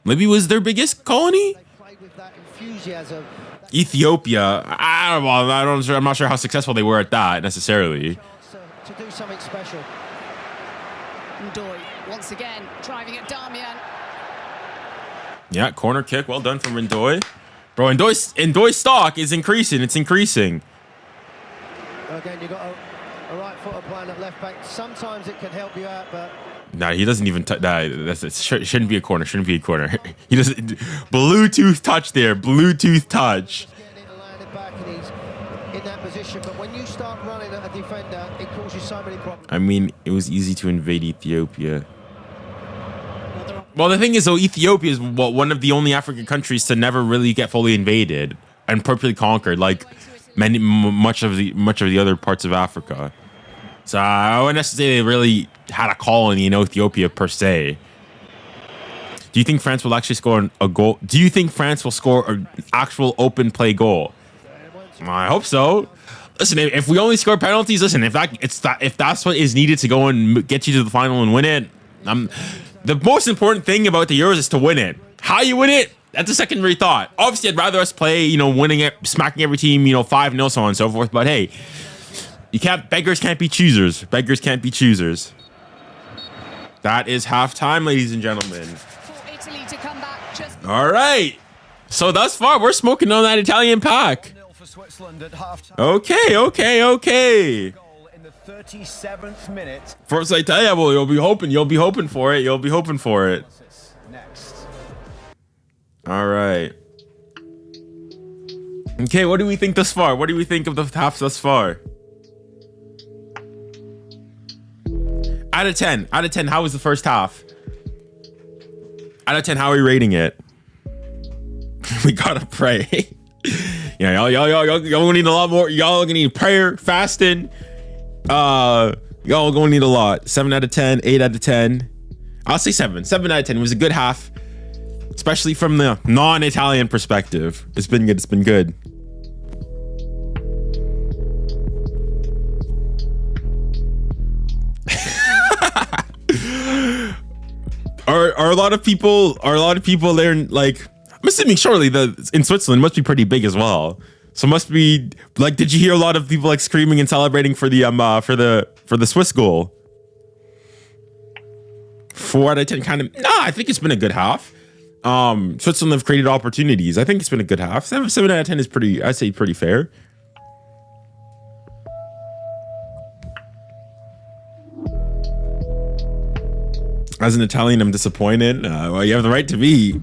Libya was their biggest colony. Ethiopia. I'm not sure how successful they were at that necessarily. To do something special. Ndoye once again driving at Darmian. Yeah, corner kick. Well done from Ndoye. Bro, Ndoye's stock is increasing. It's increasing. Again, you got a right footer playing at left back. Sometimes it can help you out, but. Nah, he doesn't even touch. Nah, shouldn't be a corner. Shouldn't be a corner. He doesn't. Bluetooth touch there. Bluetooth touch. He's getting it and landed back, and he's in that position. But when you start running at a defender, it causes so many problems. I mean, it was easy to invade Ethiopia. Well, the thing is, though, Ethiopia is one of the only African countries to never really get fully invaded and properly conquered, like much of the other parts of Africa. So I wouldn't necessarily say they really had a colony in Ethiopia per se. Do you think France will actually score a goal? Do you think France will score an actual open play goal? I hope so. Listen, if we only score penalties, listen, if that's what is needed to go and get you to the final and win it, the most important thing about the Euros is to win it. How you win it, that's a secondary thought. Obviously, I'd rather us play, winning it, smacking every team, 5-0, so on and so forth. But hey, beggars can't be choosers. Beggars can't be choosers. That is halftime, ladies and gentlemen. For Italy to come back just. All right. So thus far, we're smoking on that Italian pack. Okay. 37th minute. First, I tell you, well, you'll be hoping for it. Next. All right. Okay, what do we think thus far? What do we think of the half thus far? Out of 10, how was the first half? Out of 10, how are we rating it? We gotta pray. Yeah, y'all gonna need a lot more. Y'all gonna need prayer, fasting. Y'all gonna need a lot. 7 out of 10, 8 out of 10. I'll say 7. 7 out of 10. It was a good half, especially from the non-Italian perspective. It's been good. It's been good. Are a lot of people there? Like, I'm assuming surely in Switzerland must be pretty big as well. So must be like, did you hear a lot of people like screaming and celebrating for the Swiss goal? 4 out of 10, kind of. Nah, I think it's been a good half. Switzerland have created opportunities. I think it's been a good half. 7 out of 10 is pretty. I'd say pretty fair. As an Italian, I'm disappointed. Well, you have the right to be,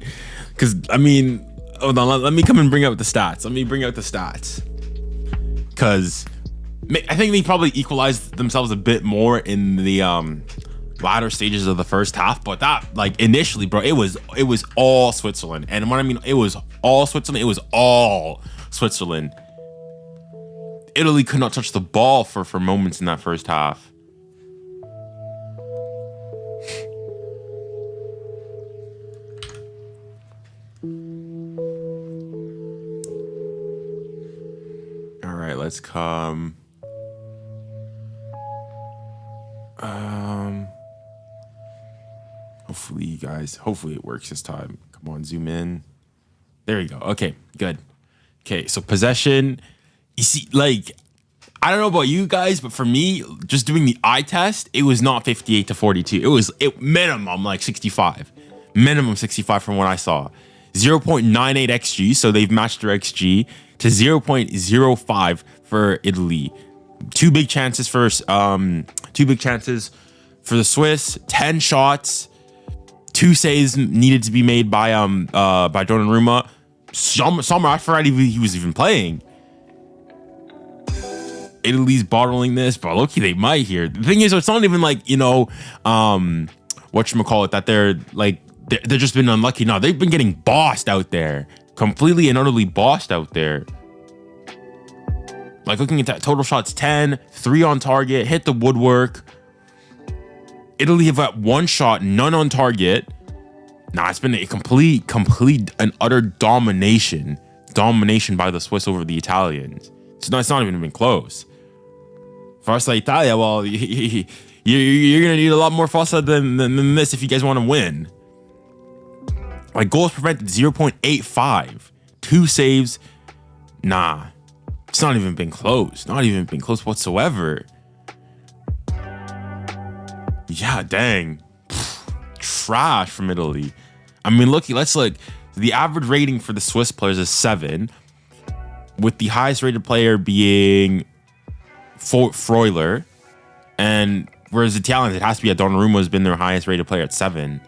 because I mean, hold on. Let me come and bring out the stats. Because I think they probably equalized themselves a bit more in the latter stages of the first half. But that, like, initially, bro, it was all Switzerland. And what I mean, it was all Switzerland. It was all Switzerland. Italy could not touch the ball for moments in that first half. All right, let's come. Hopefully it works this time. Come on, zoom in. There you go. Okay, good. Okay, so possession. You see, like, I don't know about you guys, but for me, just doing the eye test, it was not 58-42. It was minimum like 65. Minimum 65 from what I saw. 0.98 XG, so they've matched their XG to 0.05 for Italy. Two big chances for the Swiss. 10 shots. 2 saves needed to be made by Donnarumma. Some after he was even playing. Italy's bottling this, but look, they might here. The thing is, it's not even like, whatchamacallit, that they're like they've just been unlucky. No, they've been getting bossed out there. Completely and utterly bossed out there. Like looking at that, total shots 10, 3 on target, hit the woodwork. Italy have got 1 shot, none on target. Nah, it's been a complete and utter domination by the Swiss over the Italians. It's not even been close. Forza Italia, well, you're gonna need a lot more Forza than this if you guys want to win. Like goals prevented 0.85, 2 saves. Nah, it's not even been close. Not even been close whatsoever. Yeah, dang. Trash from Italy. I mean, let's look. The average rating for the Swiss players is 7, with the highest rated player being Freuler, and whereas the Italians, it has to be Donnarumma has been their highest rated player at 7.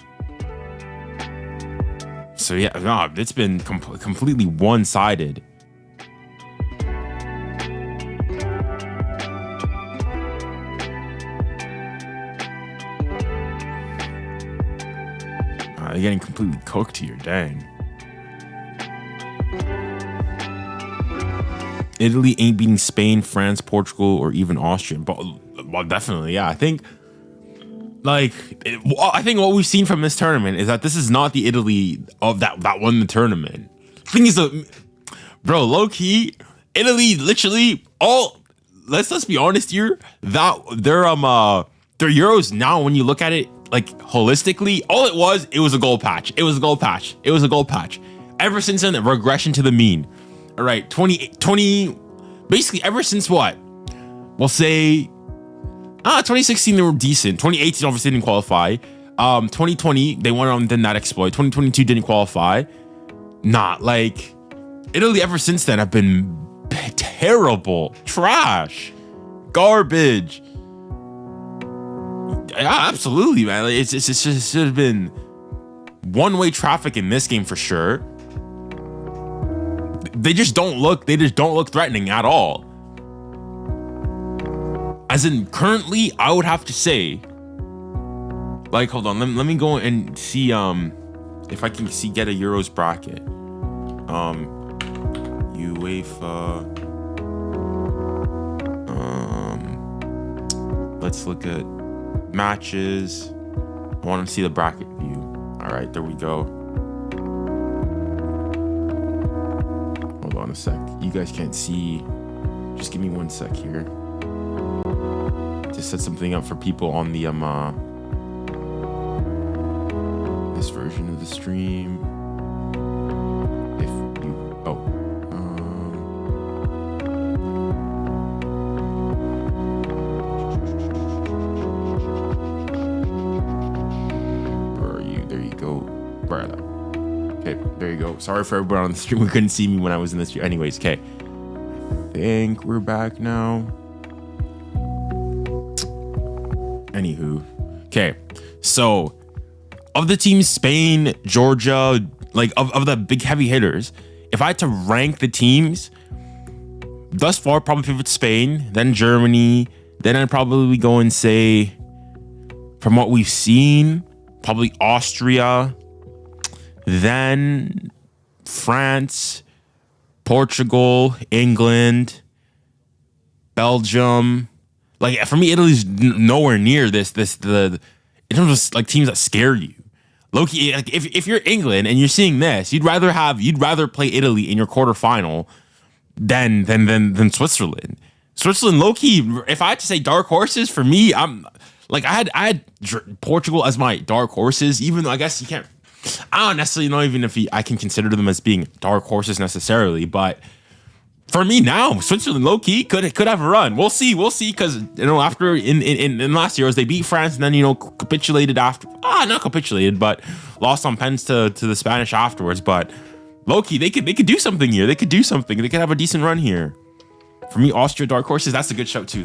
So yeah, no, it's been completely one-sided. They're getting completely cooked here, dang. Italy ain't beating Spain, France, Portugal, or even Austria. But, well, definitely, yeah. I think what we've seen from this tournament is that this is not the Italy of that won the tournament. The thing is, bro, low key, Italy literally let's be honest here. That their Euros now, when you look at it like holistically, all it was a goal patch. It was a goal patch. Ever since then, regression to the mean. All right, 20, basically ever since what? We'll say 2016 they were decent. 2018 obviously didn't qualify. 2020 they went on did that exploit. 2022 didn't qualify. Not like Italy ever since then have been terrible, trash, garbage. Yeah, absolutely, man. It's just should have been one-way traffic in this game for sure. They just don't look threatening at all. As in currently, I would have to say, like, hold on, let me go and see if I can get a Euros bracket. UEFA. Let's look at matches. I want to see the bracket view. All right, there we go. Hold on a sec. You guys can't see. Just give me 1 sec here. To set something up for people on the this version of the stream. If you where are you? There you go. Okay, there you go. Sorry for everyone on the stream who couldn't see me when I was in the stream. Anyways, okay. I think we're back now. Anywho, okay, so of the teams, Spain, Georgia, like of the big heavy hitters, if I had to rank the teams, thus far, probably favorite Spain, then Germany, then I'd probably go and say, from what we've seen, probably Austria, then France, Portugal, England, Belgium. Like for me, Italy's nowhere near this in terms of like teams that scare you. Low-key, like if you're England and you're seeing this, you'd rather play Italy in your quarterfinal than Switzerland. Switzerland, low-key, if I had to say dark horses for me, I'm like I had Portugal as my dark horses, even though I guess you can't. I don't necessarily know even if I can consider them as being dark horses necessarily, but. For me now, Switzerland low-key could have a run. We'll see, because after in last year's they beat France and then capitulated after. Not capitulated, but lost on pens to the Spanish afterwards. But low-key they could do something here. They could do something. They could have a decent run here. For me, Austria dark horses. That's a good shout too.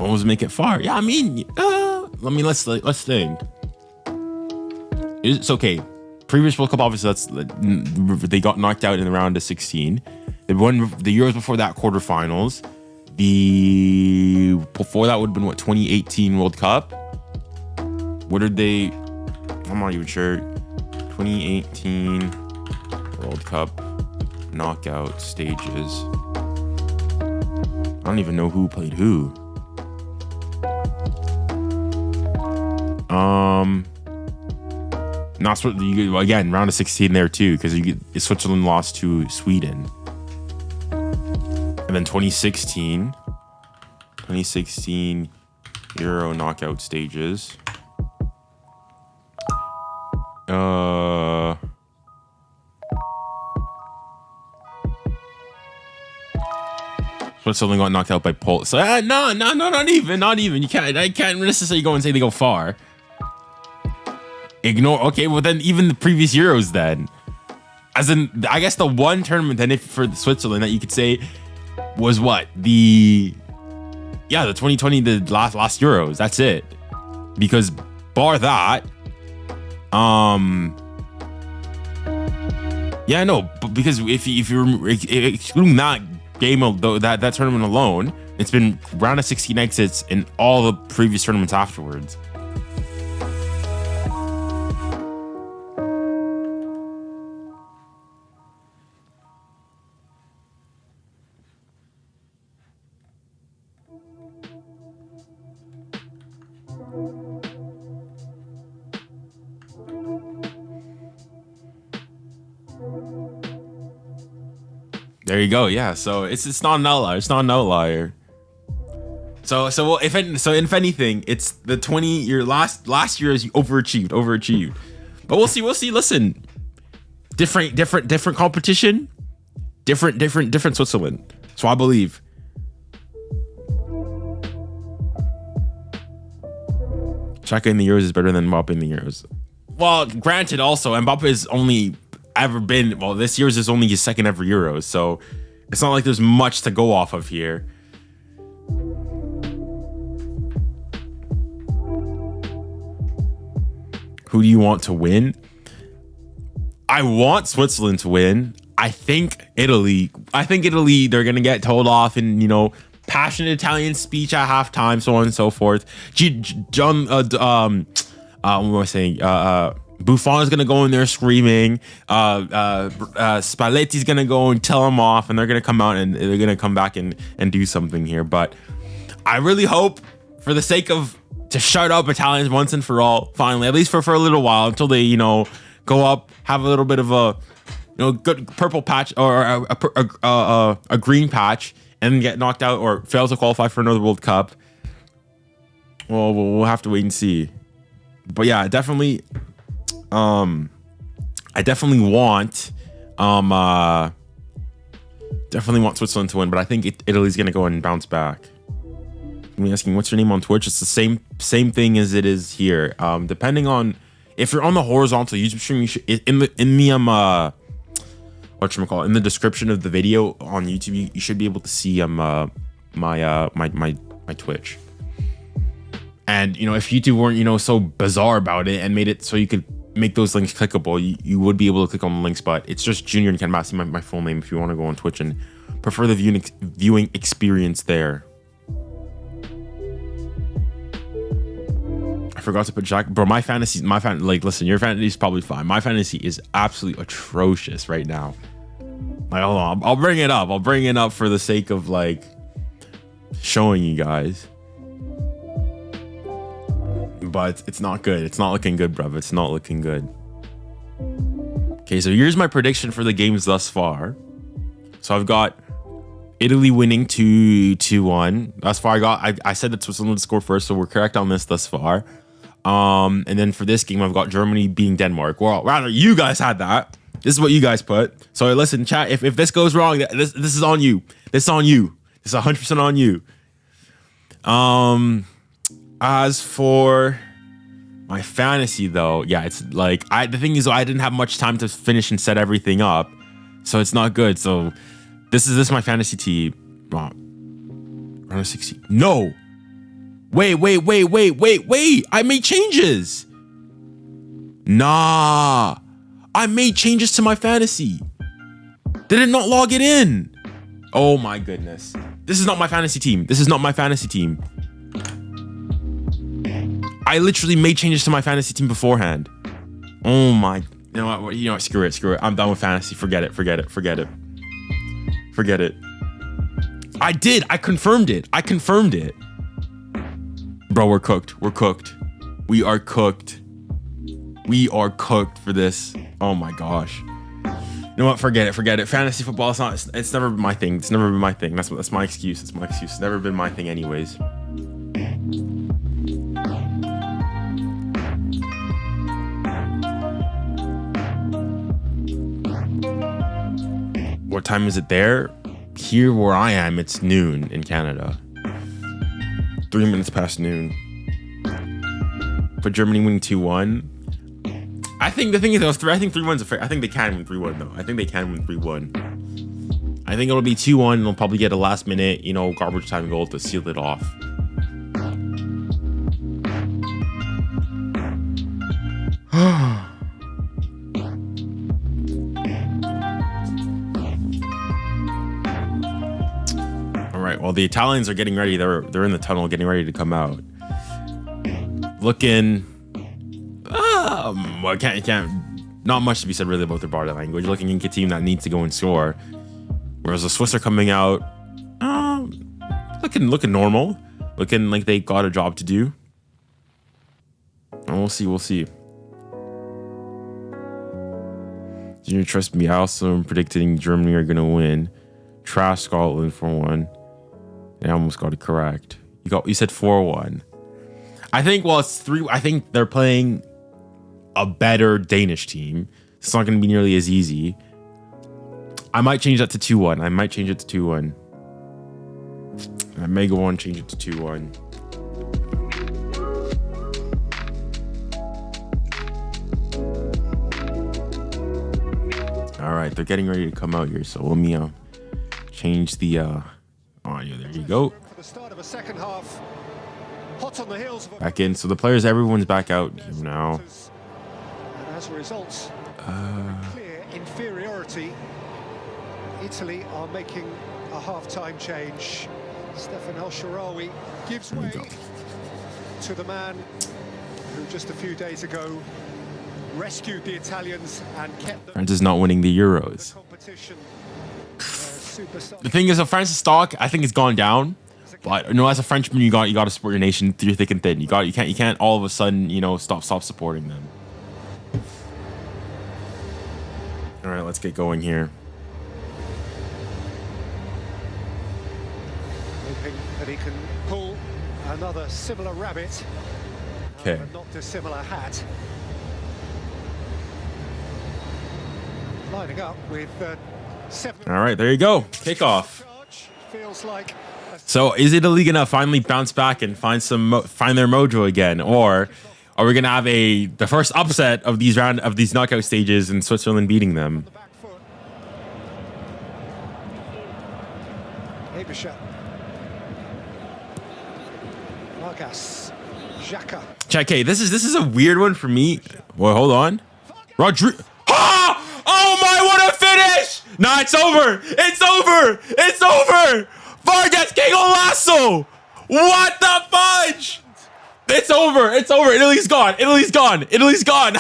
Almost make it far. Yeah, I mean. Let's think. It's okay. Previous World Cup, obviously, they got knocked out in the round of 16. They won the Euros before that, quarterfinals. before that would have been what, 2018 World Cup. What are they? I'm not even sure. 2018 World Cup knockout stages. I don't even know who played who. Not again, round of 16 there too, because Switzerland lost to Sweden. And then 2016 Euro knockout stages. Switzerland got knocked out by Poland. So no, not even. I can't necessarily go and say they go far. Ignore. Okay, well then even the previous Euros then. As in, I guess the one tournament then for Switzerland that you could say was what? The 2020, the last Euros. That's it. Because bar that, yeah, no, because if you're excluding that game, that tournament alone, it's been round of 16 exits in all the previous tournaments afterwards. There you go. Yeah. So it's not an outlier. It's not an outlier. So if anything, it's the 20-year last year is overachieved. But we'll see. Listen, different competition, different Switzerland. So I believe. Xhaka in the Euros is better than Mbappe in the Euros. Well, granted, also Mbappe is only ever been, well, this year's is only his second ever Euros, so it's not like there's much to go off of here. Who do you want to win? I want Switzerland to win. I think Italy, they're gonna get told off in, passionate Italian speech at halftime, so on and so forth. What am I saying? Buffon is gonna go in there screaming. Spalletti's gonna go and tell him off, and they're gonna come out and they're gonna come back and do something here. But I really hope, for the sake of, to shut up Italians once and for all, finally, at least for a little while, until they go up, have a little bit of a good purple patch or a green patch, and get knocked out or fail to qualify for another World Cup. Well, we'll have to wait and see. But yeah, definitely. I definitely want Switzerland to win, but I think Italy's gonna go and bounce back. I'm asking, what's your name on Twitch? It's the same thing as it is here. Depending on if you're on the horizontal YouTube stream, you should in the in the description of the video on YouTube, you should be able to see my Twitch. And if YouTube weren't so bizarre about it and made it so you could make those links clickable, you would be able to click on the links, but it's just junior.nkanabassi, my full name, if you want to go on Twitch and prefer the viewing experience there. I forgot to put Jack, bro. Listen, your fantasy is probably fine. My fantasy is absolutely atrocious right now. Hold on, I'll bring it up. I'll bring it up for the sake of showing you guys. But it's not good. It's not looking good, bruv. It's not looking good. Okay, so here's my prediction for the games thus far. So I've got Italy winning 2-1. Thus far, I said that Switzerland would score first, so we're correct on this thus far. And then for this game, I've got Germany beating Denmark. Well, rather, you guys had that. This is what you guys put. So listen, chat, if this goes wrong, this is on you. This is on you. This is 100% on you. As for my fantasy, though, yeah, it's the thing is, I didn't have much time to finish and set everything up, so it's not good. So this is my fantasy team. Round of 16. No. Wait. I made changes. Nah. I made changes to my fantasy. Did it not log it in? Oh my goodness. This is not my fantasy team. This is not my fantasy team. I literally made changes to my fantasy team beforehand. Oh my. You know what? You know what? Screw it. Screw it. I'm done with fantasy. Forget it. Forget it. Forget it. Forget it. I did. I confirmed it. I confirmed it. Bro, we're cooked. We're cooked. We are cooked. We are cooked for this. Oh my gosh. You know what? Forget it. Forget it. Fantasy football. It's never been my thing. It's never been my thing. That's my excuse. It's my excuse. It's never been my thing anyways. What time is it there? Here where I am, it's noon in Canada. 3 minutes past noon. For Germany winning 2-1. I think the thing is, I think 3-1's a fair. I think they can win 3-1 though. I think they can win 3-1. I think it'll be 2-1. And they'll probably get a last minute, you know, garbage time goal to seal it off. All right. Well, the Italians are getting ready. They're in the tunnel, getting ready to come out. Looking. Well, can't. Not much to be said really about their body language. Looking like a team that needs to go and score, whereas the Swiss are coming out, looking normal, looking like they got a job to do. And we'll see. We'll see. Junior, trust me. I also am predicting Germany are gonna win. Trash Scotland 4-1. I almost got it correct. You said 4-1. I think. Well, it's 3. I think they're playing a better Danish team. It's not going to be nearly as easy. I might change that to 2-1. I might change it to 2-1. I may go on change it to 2-1. All right, they're getting ready to come out here, so let me change the audio. There you go. For the start of a second half, hot on the heels of back in. So the players, everyone's back out here now. and as a result, clear inferiority. Italy are making a half-time change. Stefan El-Shaarawy gives way to the man who just a few days ago rescued the Italians and kept them. France is not winning the Euros. The thing is, France's stock, I think, it's gone down. But you know, as a Frenchman, you got to support your nation through thick and thin. You can't all of a sudden, you know, stop supporting them. All right, let's get going here. Hoping that he can pull another similar rabbit. Okay. But not dissimilar hat. Lining up with 7. All right, there you go. Kickoff. Feels like. So is Italy gonna finally bounce back and find their mojo again, or are we gonna have the first upset of these knockout stages and Switzerland beating them? Check. Hey, this is a weird one for me. Well, hold on. Rodrigo. Oh my! What a finish! Nah, it's over. It's over. It's over. Vargas can go lasso. What the fudge? It's over. It's over. Italy's gone. Italy's gone. Italy's gone.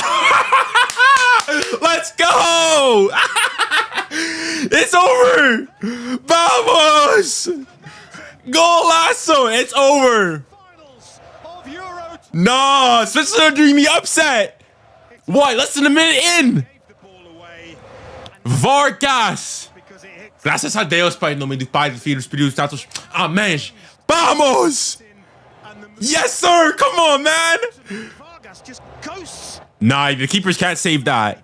Let's go. It's over. Vamos. Golazo. It's over. No, Switzerland are doing the upset. What? Less than a minute in. Vargas. Graças a Deus, Pai, em nome do Pai, do Filho, do Espírito Santo. Amém. Vamos. Yes, sir. Come on, man. Nah, the keepers can't save that.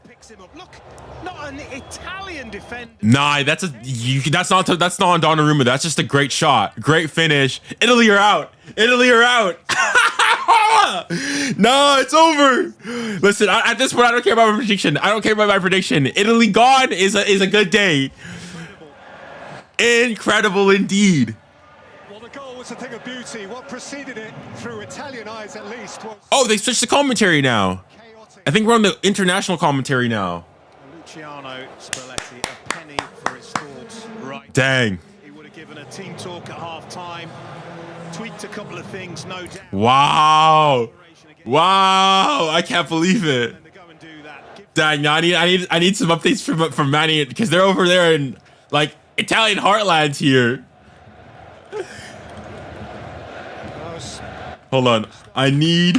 Not an Italian defender. Nah, that's not on Donnarumma. That's just a great shot. Great finish. Italy are out. Italy are out. No, it's over. Listen, at this point, I don't care about my prediction. I don't care about my prediction. Italy gone is a good day. Incredible indeed. Well, the goal was a thing of beauty. What preceded it, through Italian eyes at least, was... Oh, they switched the commentary now. I think we're on the international commentary now. Luciano Spalletti, a penny for his thoughts. Right. Dang. He would have given a team talk at half-time. Tweaked a couple of things, no doubt. Wow. Wow. I can't believe it. Dang, I need some updates from Manny because they're over there in like Italian heartland here. Hold on. I need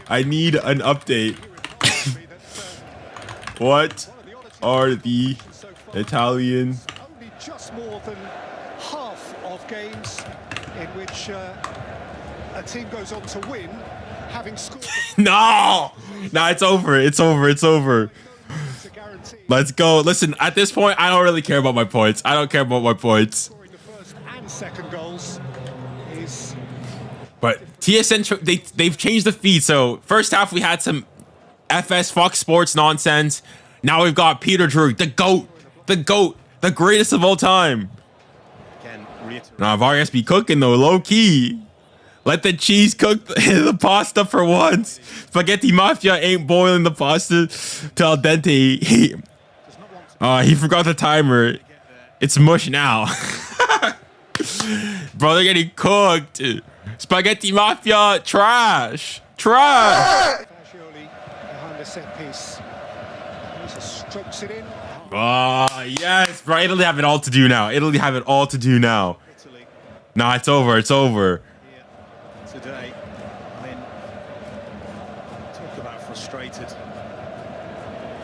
an update. What are the Italian? Only just more than half of games in which a team goes on to win, having scored. No, it's over. It's over. It's over. Let's go. Listen, at this point, I don't really care about my points. I don't care about my points. Scoring the first and second goals is. But TSN, they've changed the feed. So first half we had some FS Fox Sports nonsense. Now we've got Peter Drury, the GOAT, the greatest of all time. Now Vargas be cooking though, low key. Let the cheese cook the pasta for once. Spaghetti Mafia ain't boiling the pasta till al dente. He forgot the timer. It's mush now. Bro, they're getting cooked. Spaghetti Mafia, trash. 𝐼𝐭𝐳𝐞𝐫𝐥𝐚𝐧𝐝 behind the set piece. He strokes it in. Oh, yes, bro. Italy have it all to do now. Italy have it all to do now. Nah, it's over. It's over. Today, I mean, talk about frustrated.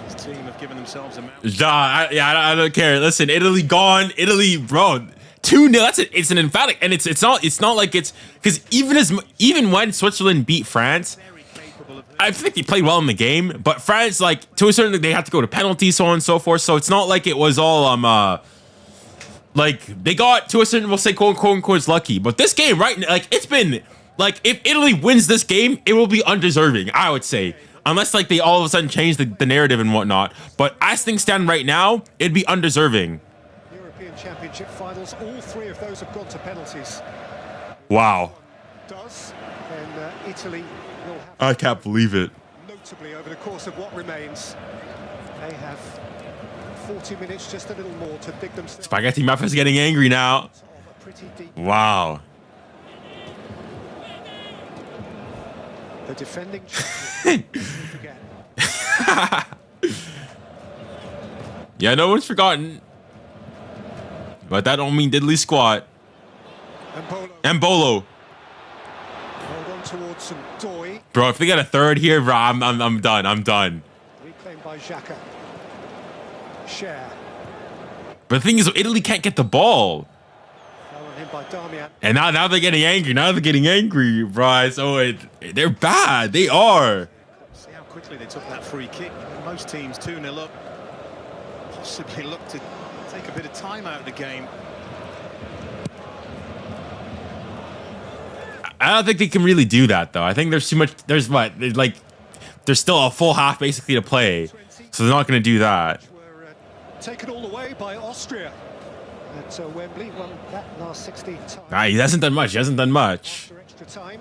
His team have given themselves a mouth. I don't care. Listen, Italy gone. Italy, bro. 2-0. That's it. It's an emphatic, and it's not like it's because even when Switzerland beat France, I think they played well in the game, but France, like to a certain, they had to go to penalties, so on and so forth. So it's not like it was all like they got to a certain, we'll say quote unquote lucky. But this game, right? Like it's been like if Italy wins this game, it will be undeserving, I would say, unless like they all of a sudden change the narrative and whatnot. But as things stand right now, it'd be undeserving. European Championship finals, all three of those have gone to penalties. Wow. Then Italy will have. I can't believe it. Notably, over the course of what remains, they have 40 minutes, just a little more, to dig themselves. Spaghetti Mafia's getting angry now. Wow. The defending champion. Yeah, no one's forgotten. But that don't mean diddly squat. Embolo. Hold on towards some 𝙒𝙖. Bro, if they get a third here, bro, I'm done. I'm done. Reclaimed by Xhaka. Share. But the thing is, Italy can't get the ball. Foul on him by Darmian. And now they're getting angry. Now they're getting angry, bro. So they're bad. They are. See how quickly they took that free kick. Most teams 2-0 up. Possibly look to take a bit of time out of the game. I don't think they can really do that, though. I think there's too much. There's still a full half basically to play, so they're not going to do that. Taken all the way by Austria at Wembley. Won that last 16 times. Nah, he hasn't done much. He hasn't done much. After extra time.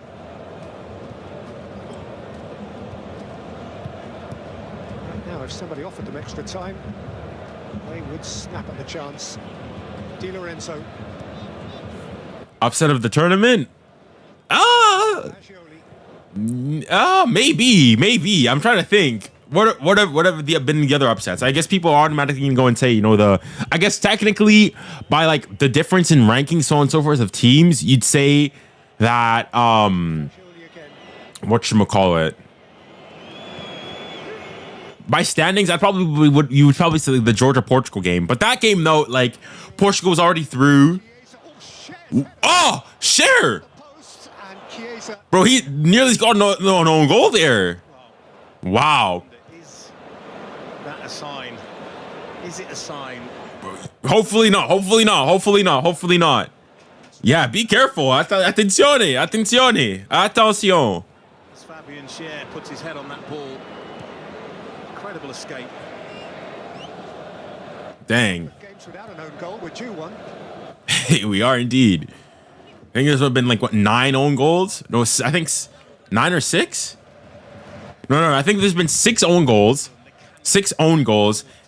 Right now, if somebody offered them extra time, they would snap at the chance. Di Lorenzo. Upset of the tournament. Maybe. I'm trying to think. What have been the other upsets? I guess people automatically can go and say, I guess technically by like the difference in ranking, so on and so forth of teams, you'd say that whatchamacallit. By standings, you would probably say the Georgia-Portugal game. But that game though, like Portugal was already through. Oh, share. Bro, he nearly got no goal there. Wow. Is that a sign? Is it a sign? Hopefully not. Yeah, be careful. Attenzione. Attention. As Fabian Schär puts his head on that ball. Incredible escape. Dang. Games without an own goal, we're due one. We are indeed. I think there's been like 9 own goals. No, I think 9 or 6. No. I think there's been 6 own goals,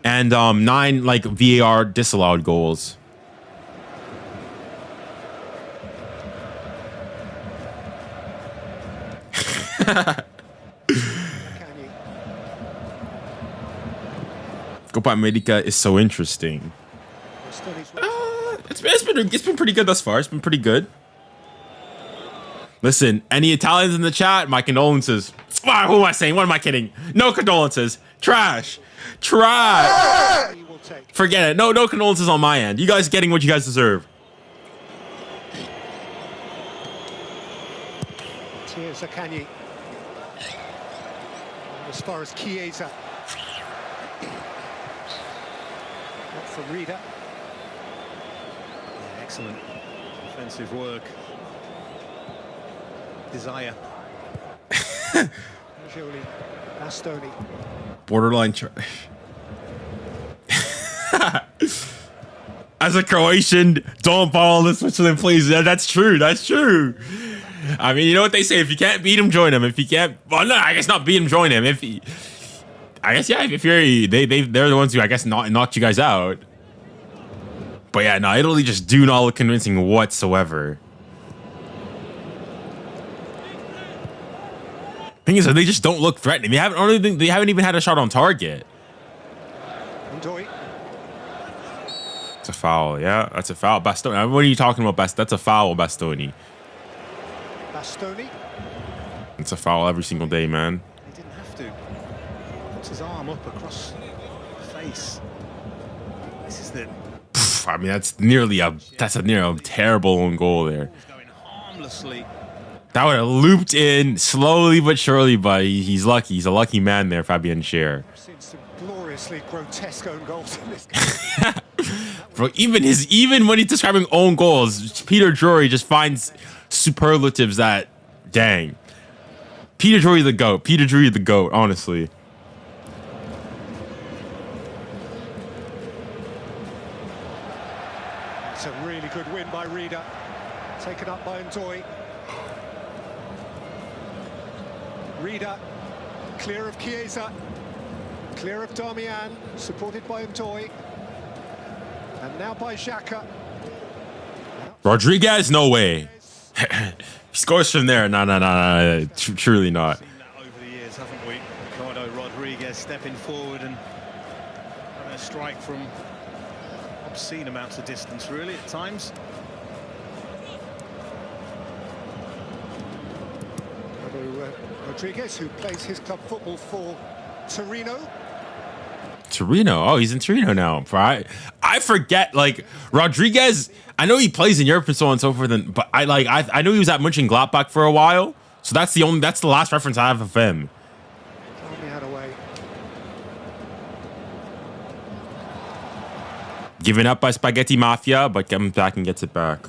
and 9 like VAR disallowed goals. Copa America is so interesting. It's been pretty good thus far. It's been pretty good. Listen, any Italians in the chat? My condolences. Wow, who am I saying? What am I kidding? No condolences. Trash. Trash. Forget it. No condolences on my end. You guys getting what you guys deserve. Here's Akanyi. As far as Chiesa. Not for Rida. Excellent defensive work. Desire. Usually, Bastoni. Borderline As a Croatian, don't follow the Switzerland, please. Yeah, that's true. That's true. I mean, you know what they say: if you can't beat him, join him. If you can't, well, no, I guess not beat him, join him. I guess yeah. If you're they're the ones who I guess knocked you guys out. But yeah, no, Italy just do not look convincing whatsoever. Thing is, they just don't look threatening. They haven't even had a shot on target. Ndoye. It's a foul, yeah. That's a foul. Bastoni. What are you talking about, That's a foul, Bastoni. Bastoni. It's a foul every single day, man. He didn't have to. Puts his arm up across the face. This is the. I mean, that's nearly a terrible own goal there. Going harmlessly. That would have looped in slowly but surely, but he's lucky. He's a lucky man there, Fabian Schär. I've seen some gloriously grotesque own goals in this game. Bro, even when he's describing own goals, Peter Drury just finds superlatives that, dang. Peter Drury the GOAT. Peter Drury the GOAT, honestly. It's a really good win by Rida. Taken up by Ndoye. Rida, clear of Chiesa, clear of Darmian, supported by Ndoye, and now by Xhaka. Rodriguez, no way. He scores from there. No. Truly not. Seen that over the years, haven't we? Ricardo Rodriguez stepping forward and having a strike from obscene amounts of distance, really, at times. Rodriguez, who plays his club football for Torino. Torino. Oh, he's in Torino now. I forget, like, Rodriguez, I know he plays in Europe and so on and so forth, but I know he was at Mönchengladbach for a while. So that's the last reference I have of him. Had away. Given up by Spaghetti Mafia, but comes back and gets it back.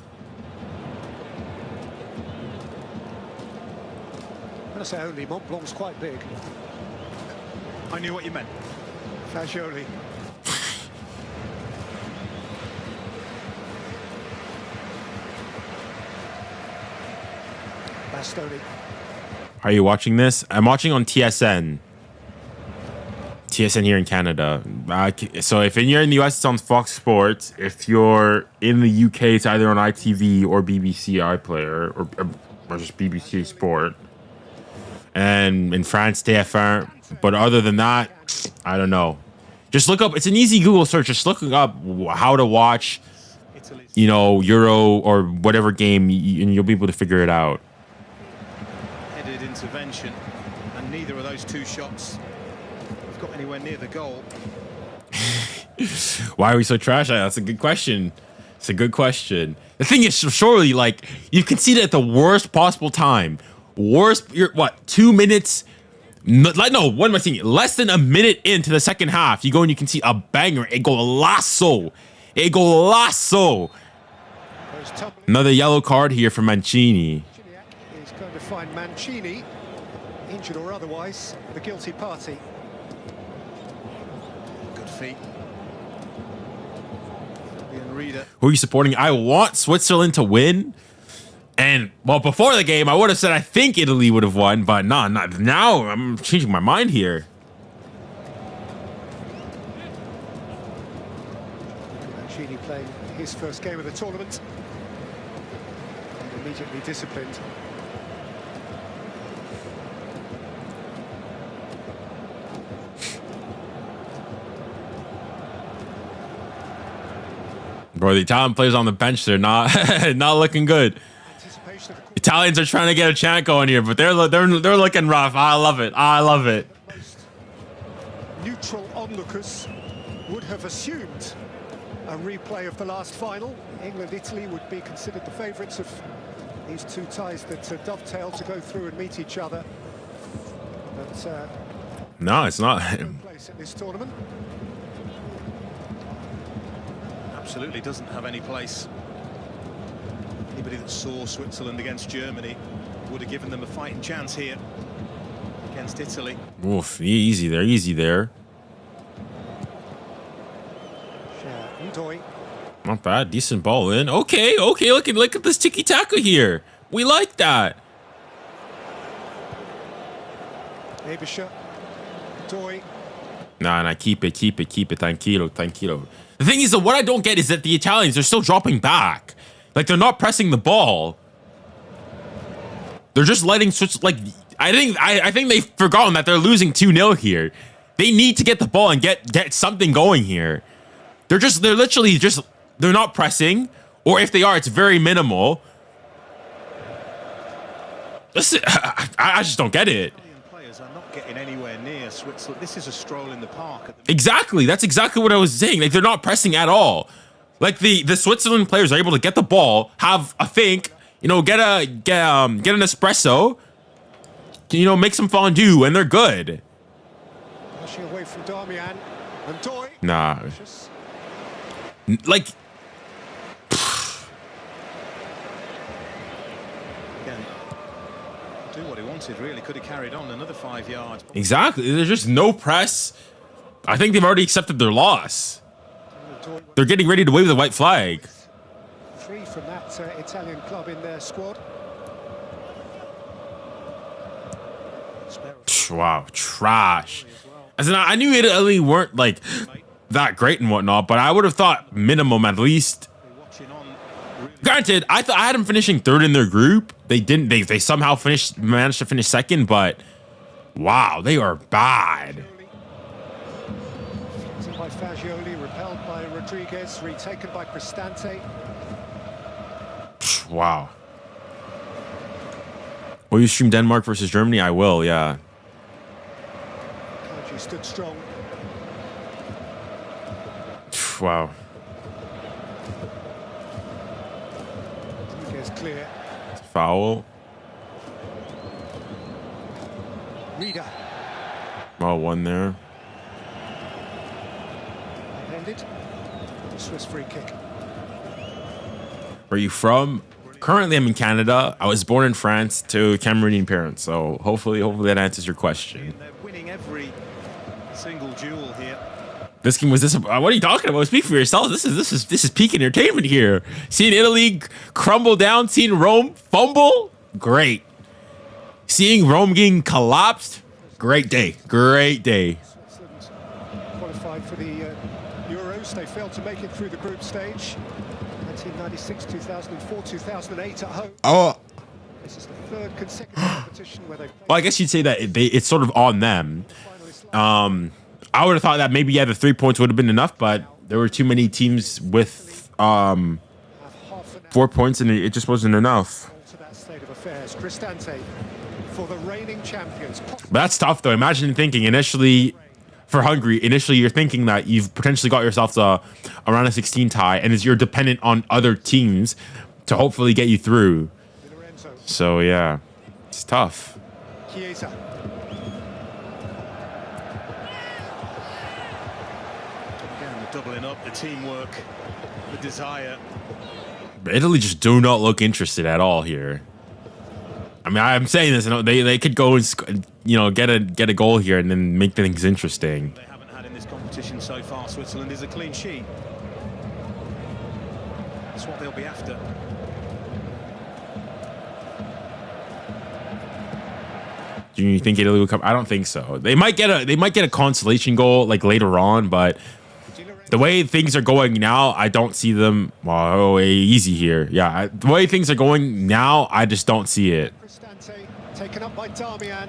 I'm going to say only, Montblanc's quite big. I knew what you meant. Fagioli. Bastoni. Are you watching this? I'm watching on TSN. TSN here in Canada. So if you're in the US, it's on Fox Sports. If you're in the UK, it's either on ITV or BBC iPlayer or just BBC Sport. And in France, TF1. But other than that, I don't know. Just look up. It's an easy Google search. Just looking up how to watch, Euro or whatever game, and you'll be able to figure it out. Headed intervention, and neither of those two shots have got anywhere near the goal. Why are we so trash? That's a good question. It's a good question. The thing is, surely, like, you conceded at the worst possible time. You're what, 2 minutes? No, what am I saying? Less than a minute into the second half, you go and you can see a banger. Golazo. Another yellow card here for Mancini. He's going to find Mancini, injured or otherwise, the guilty party. Good feet. Who are you supporting? I want Switzerland to win. And, well, before the game, I would have said I think Italy would have won, but not now. I'm changing my mind here. Mancini playing his first game of the tournament. And immediately disciplined. Bro, the Italian players on the bench, they're not not looking good. Italians are trying to get a chant going here, but they're looking rough. I love it. I love it. Most neutral onlookers would have assumed a replay of the last final. England-Italy would be considered the favourites of these two ties that dovetail to go through and meet each other. But no, it's not. no place at this tournament. Absolutely doesn't have any place. Anybody that saw Switzerland against Germany would have given them a fighting chance here against Italy. Oof, easy there, easy there. 𝐼𝐭𝐳𝐞𝐫𝐥𝐚𝐧𝐝. Not bad, decent ball in. Okay, okay, look at this tiki-taka here. We like that. 𝐼𝐭𝐳𝐞𝐫𝐥𝐚𝐧𝐝. Nah, keep it. Tranquilo. The thing is that what I don't get is that the Italians are still dropping back. Like, they're not pressing the ball. They're just letting Swiss, like, I think they've forgotten that they're losing 2-0 here. They need to get the ball and get something going here. They're literally just, they're not pressing, or if they are, it's very minimal. Listen, I just don't get it. Players are not getting anywhere near Switzerland. This is a stroll in the park. Exactly. That's exactly what I was saying. Like, they're not pressing at all. Like, the Switzerland players are able to get the ball, have a think, you know, get an espresso, you know, make some fondue, and they're good. Pushing away from Darmian and 𝙗𝐻𝐼𝐿. Nah. Like, Again, do what he wanted, really. Could have carried on another 5 yards. exactly. There's just no press. I think they've already accepted their loss. They're getting ready to wave the white flag. 3 from that Italian club in their squad. Wow, trash. As in, I knew Italy weren't like that great and whatnot, but I would have thought minimum at least. Granted, I thought I had them finishing 3rd in their group. They didn't. They somehow managed to finish 2nd, but wow, they are bad. By 𝐕∫ repelled by Rodriguez, retaken by Cristante. Wow. Will you stream Denmark versus Germany? I will, yeah. 𝐿𝐺 stood strong. Wow. Rodriguez clear. Foul. Reader. Well, one there. Ended. Swiss free kick. Where are you from? Currently, I'm in Canada. I was born in France to Cameroonian parents, so hopefully that answers your question. They're winning every single duel here. This game was this. What are you talking about? Speak for yourself. This is peak entertainment here. Seeing Italy crumble down, seeing Rome fumble, great. Seeing Rome getting collapsed, great day. Great day. Switzerland qualified for the Euros. They failed to make it through the group stage. 1996, 2004, 2008 at home. Oh. This is the 3rd consecutive competition where they've played. Well, I guess you'd say that it's sort of on them. I would have thought that maybe, yeah, the 3 points would have been enough, but there were too many teams with 4 points, and it just wasn't enough. To that state of affairs. Cristante for the reigning champions. But that's tough, though. Imagine thinking initially for Hungary, you're thinking that you've potentially got yourself a round of 16 tie, and you're dependent on other teams to hopefully get you through. So, yeah, it's tough. Chiesa. Again, the doubling up, the teamwork, the desire. But Italy just do not look interested at all here. I mean, I'm saying this, they could go and get a goal here and then make things interesting. They haven't had in this competition so far. Switzerland is a clean sheet. That's what they'll be after. Do you think Italy will come? I don't think so. They might get a consolation goal like later on, but the way things are going now, I don't see them. Well, easy here. Yeah, the way things are going now, I just don't see it. Taken up by Darmian.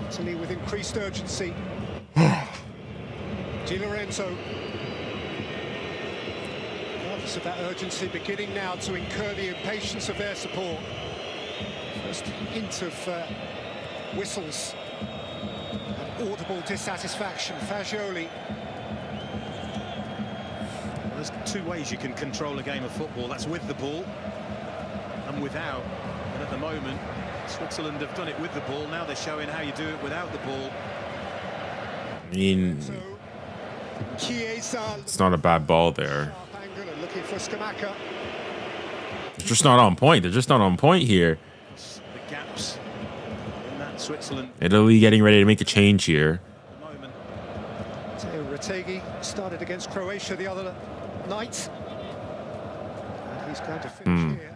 Italy with increased urgency. Di Lorenzo. So that urgency beginning now to incur the impatience of their support. First hint of whistles and audible dissatisfaction. 𝐼𝐭𝐳𝐞𝐫𝐥𝐚𝐧𝐝. There's two ways you can control a game of football. That's with the ball and without. And at the moment, Switzerland have done it with the ball. Now they're showing how you do it without the ball. I mean, it's not a bad ball there. Looking for 𝐒𝐿𝐼𝐭𝐳𝐞𝐫𝐥𝐚𝐧𝐝. It's just not on point. They're just not on point here. The gaps in that Switzerland. Italy getting ready to make a change here. 𝙒𝙘𝐿𝐼𝐭𝐳𝐞𝐫𝐥𝐚𝐧𝐝 started against Croatia the other night. And he's going to finish here.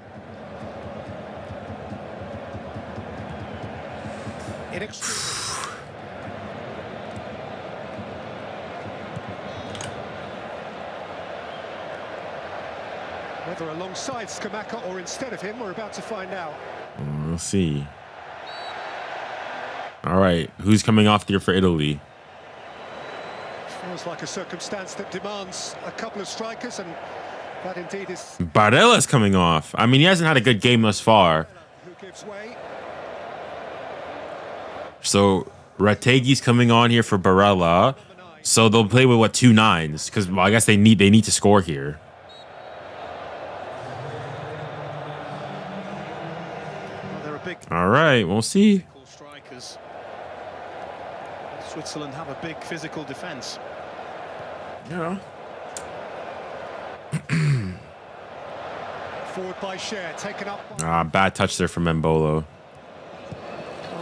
In extreme. Whether alongside 𝐒𝐿𝐼𝐭𝐳𝐞𝐫𝐥𝐚𝐧𝐝 or instead of him, we're about to find out. We'll see. All right, who's coming off here for Italy? Feels like a circumstance that demands a couple of strikers, and that indeed is Barella's coming off. I mean, he hasn't had a good game thus far. who gives way. So Retegi's coming on here for Barella. So they'll play with what, 2 9s? Because well, I guess they need to score here. Well, they're a big. All right, we'll see. Strikers. Switzerland have a big physical defence. Yeah. Forward by Cher, taken up by Bad touch there from Embolo.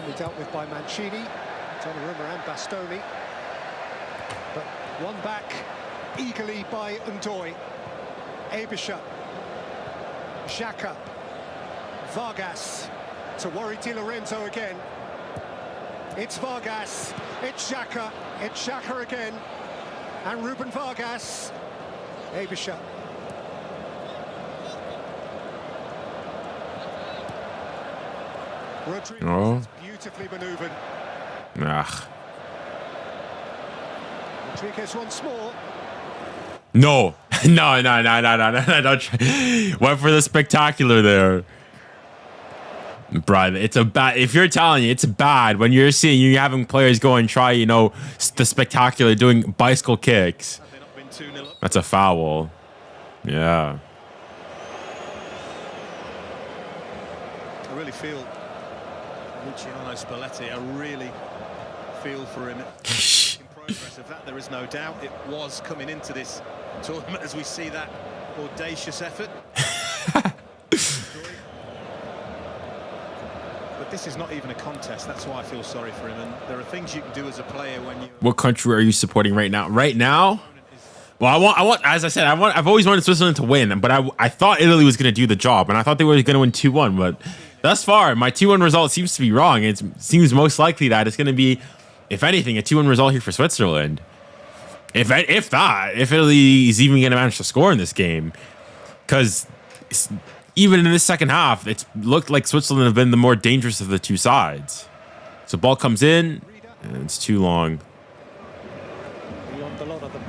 calmly dealt with by Mancini, Donnarumma and Bastoni. But one back eagerly by Ndoye. 𝐼𝐭𝐳𝐸, Xhaka, Vargas to worry Di Lorenzo again. It's Vargas, it's Xhaka, it's Xhaka again, and Ruben Vargas. 𝐼𝐭𝐳𝐸. Rodriguez Oh. beautifully manoeuvred. Ugh. Rodriguez once more. No. No. Don't try. Went for the spectacular there. Bruh, it's a bad. If you're telling you it's bad when you're seeing you having players go and try, the spectacular doing bicycle kicks. That's a foul. Yeah. I really feel Luciano Spalletti. I really feel for him. In progress of that, there is no doubt. It was coming into this tournament as we see that audacious effort. But this is not even a contest. That's why I feel sorry for him. And there are things you can do as a player when you. What country are you supporting right now? Right now? Well, I want. As I said, I've always wanted Switzerland to win, but I thought Italy was going to do the job, and I thought they were going to win 2-1. But thus far, my 2-1 result seems to be wrong. It seems most likely that it's going to be, if anything, a 2-1 result here for Switzerland. If Italy is even going to manage to score in this game, because even in this second half, it's looked like Switzerland have been the more dangerous of the two sides. So ball comes in, and it's too long. Beyond a lot of them.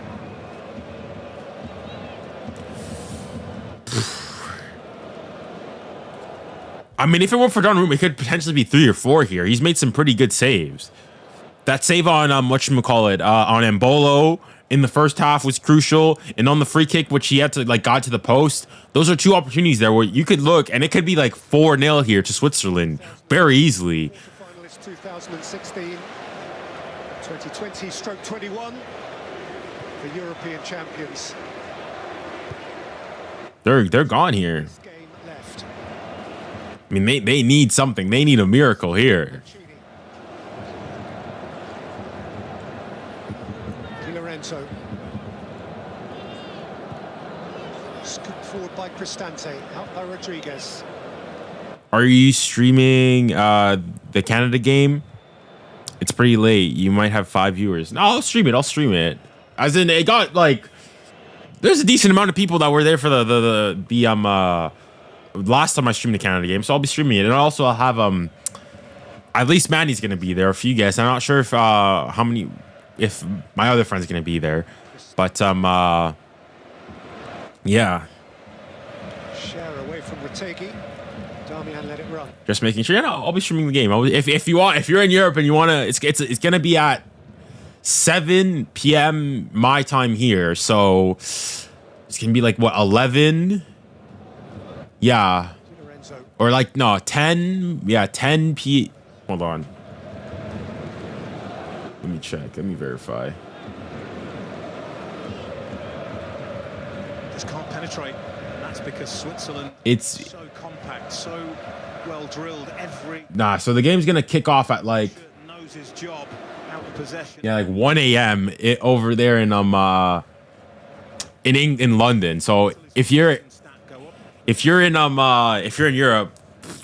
I mean, if it weren't for Donnarumma, it could potentially be 3 or 4 here. He's made some pretty good saves. That save on on Embolo in the first half was crucial, and on the free kick, which he had to got to the post. Those are 2 opportunities there where you could look, and it could be 4-0 here to Switzerland very easily. Finalist 2016, 2020/21, the European champions. They're gone here. Game left. I mean, they need something. They need a miracle here. Di Lorenzo. Scooped forward by Cristante, out by Rodriguez. Are you streaming the Canada game? It's pretty late. You might have 5 viewers. No, I'll stream it. As in, it got there's a decent amount of people that were there for the last time I streamed the Canada game, so I'll be streaming it, and also I'll have at least Manny's gonna be there. A few guests. I'm not sure if my other friend's gonna be there, but yeah. away from 𝘖𝙧𝐸. Damian let it run. Just making sure. Yeah, no, I'll be streaming the game. If you're in Europe and you wanna, it's gonna be at 7 p.m. my time here, so it's gonna be like what 11? Yeah, or like no 10. Yeah, 10 p. Hold on. Let me check. Let me verify. Just can't penetrate. And that's because Switzerland It's so compact, so well drilled. Every nah. So the game's gonna kick off at like knows his job out of possession. yeah, like 1 a.m. over there in in London. So if you're in Europe,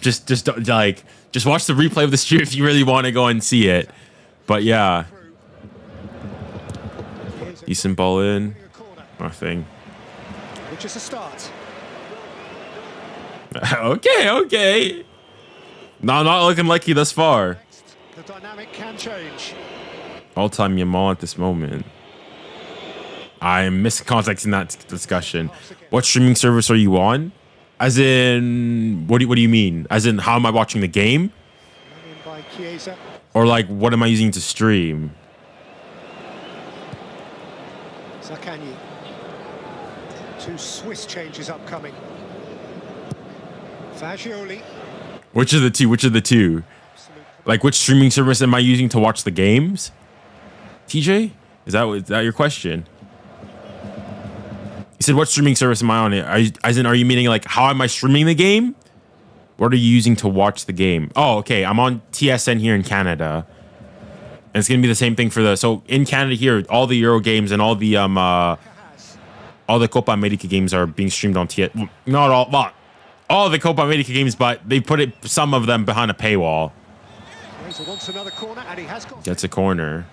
just watch the replay of the stream if you really want to go and see it. But yeah, decent ball in, nothing. Which is a start. Okay. No, not looking lucky thus far. The dynamic can change. All-time Yamal at this moment. I'm missing context in that discussion. What streaming service are you on? As in, what do you mean? As in, how am I watching the game? By Chiesa. Or like, what am I using to stream? 𝐒𝐼𝐭𝐳𝐞𝐫𝐥𝐚𝐧𝐝. 2 Swiss changes upcoming. 𝐕𝐭𝐳𝐸. Which of the two? Like, which streaming service am I using to watch the games? TJ? Is that your question? You said, what streaming service am I on? Are you meaning like, how am I streaming the game? What are you using to watch the game? Oh, okay. I'm on TSN here in Canada. And it's going to be the same thing for so in Canada here, all the Euro games and all the 𝐒𝐰𝐢𝐭𝐳𝐞𝐫𝐥𝐚𝐧𝐝 are being streamed on TSN. Not all, but all the 𝐒𝐰𝐢𝐭𝐳𝐞𝐫𝐥𝐚𝐧𝐝 games, but they put some of them behind a paywall. Wants another corner, and he has got Gets a corner.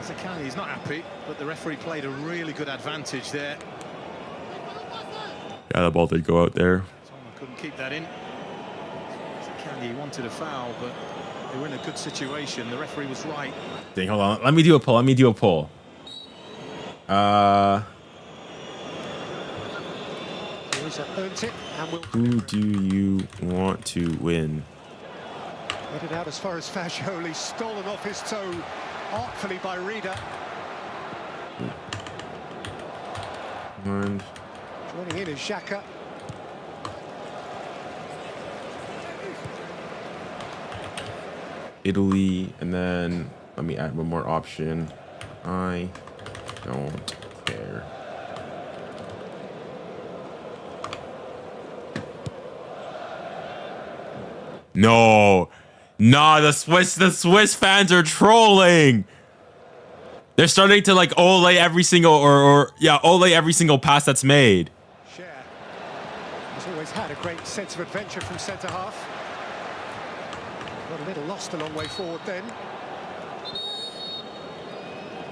𝐒𝐼𝐭𝐳𝐞𝐫𝐥𝐚𝐧𝐝, he's not happy, but the referee played a really good advantage there. Yeah, the ball did go out there. Someone couldn't keep that in. 𝐒𝐼𝐭𝐳𝐞𝐫𝐥𝐚𝐧𝐝 wanted a foul, but they were in a good situation. The referee was right. Dang, hold on. Let me do a poll. earned it, and will Who do you want to win? let it out as far as 𝐕𝐭𝐳𝐸, stolen off his toe artfully by Reader. And Joining in is Xhaka. Italy, and then let me add one more option. I don't care. No, the Swiss fans are trolling. They're starting to like Ole every single Ole every single pass that's made. Cher has always had a great sense of adventure from centre half. Got a little lost a long way forward then.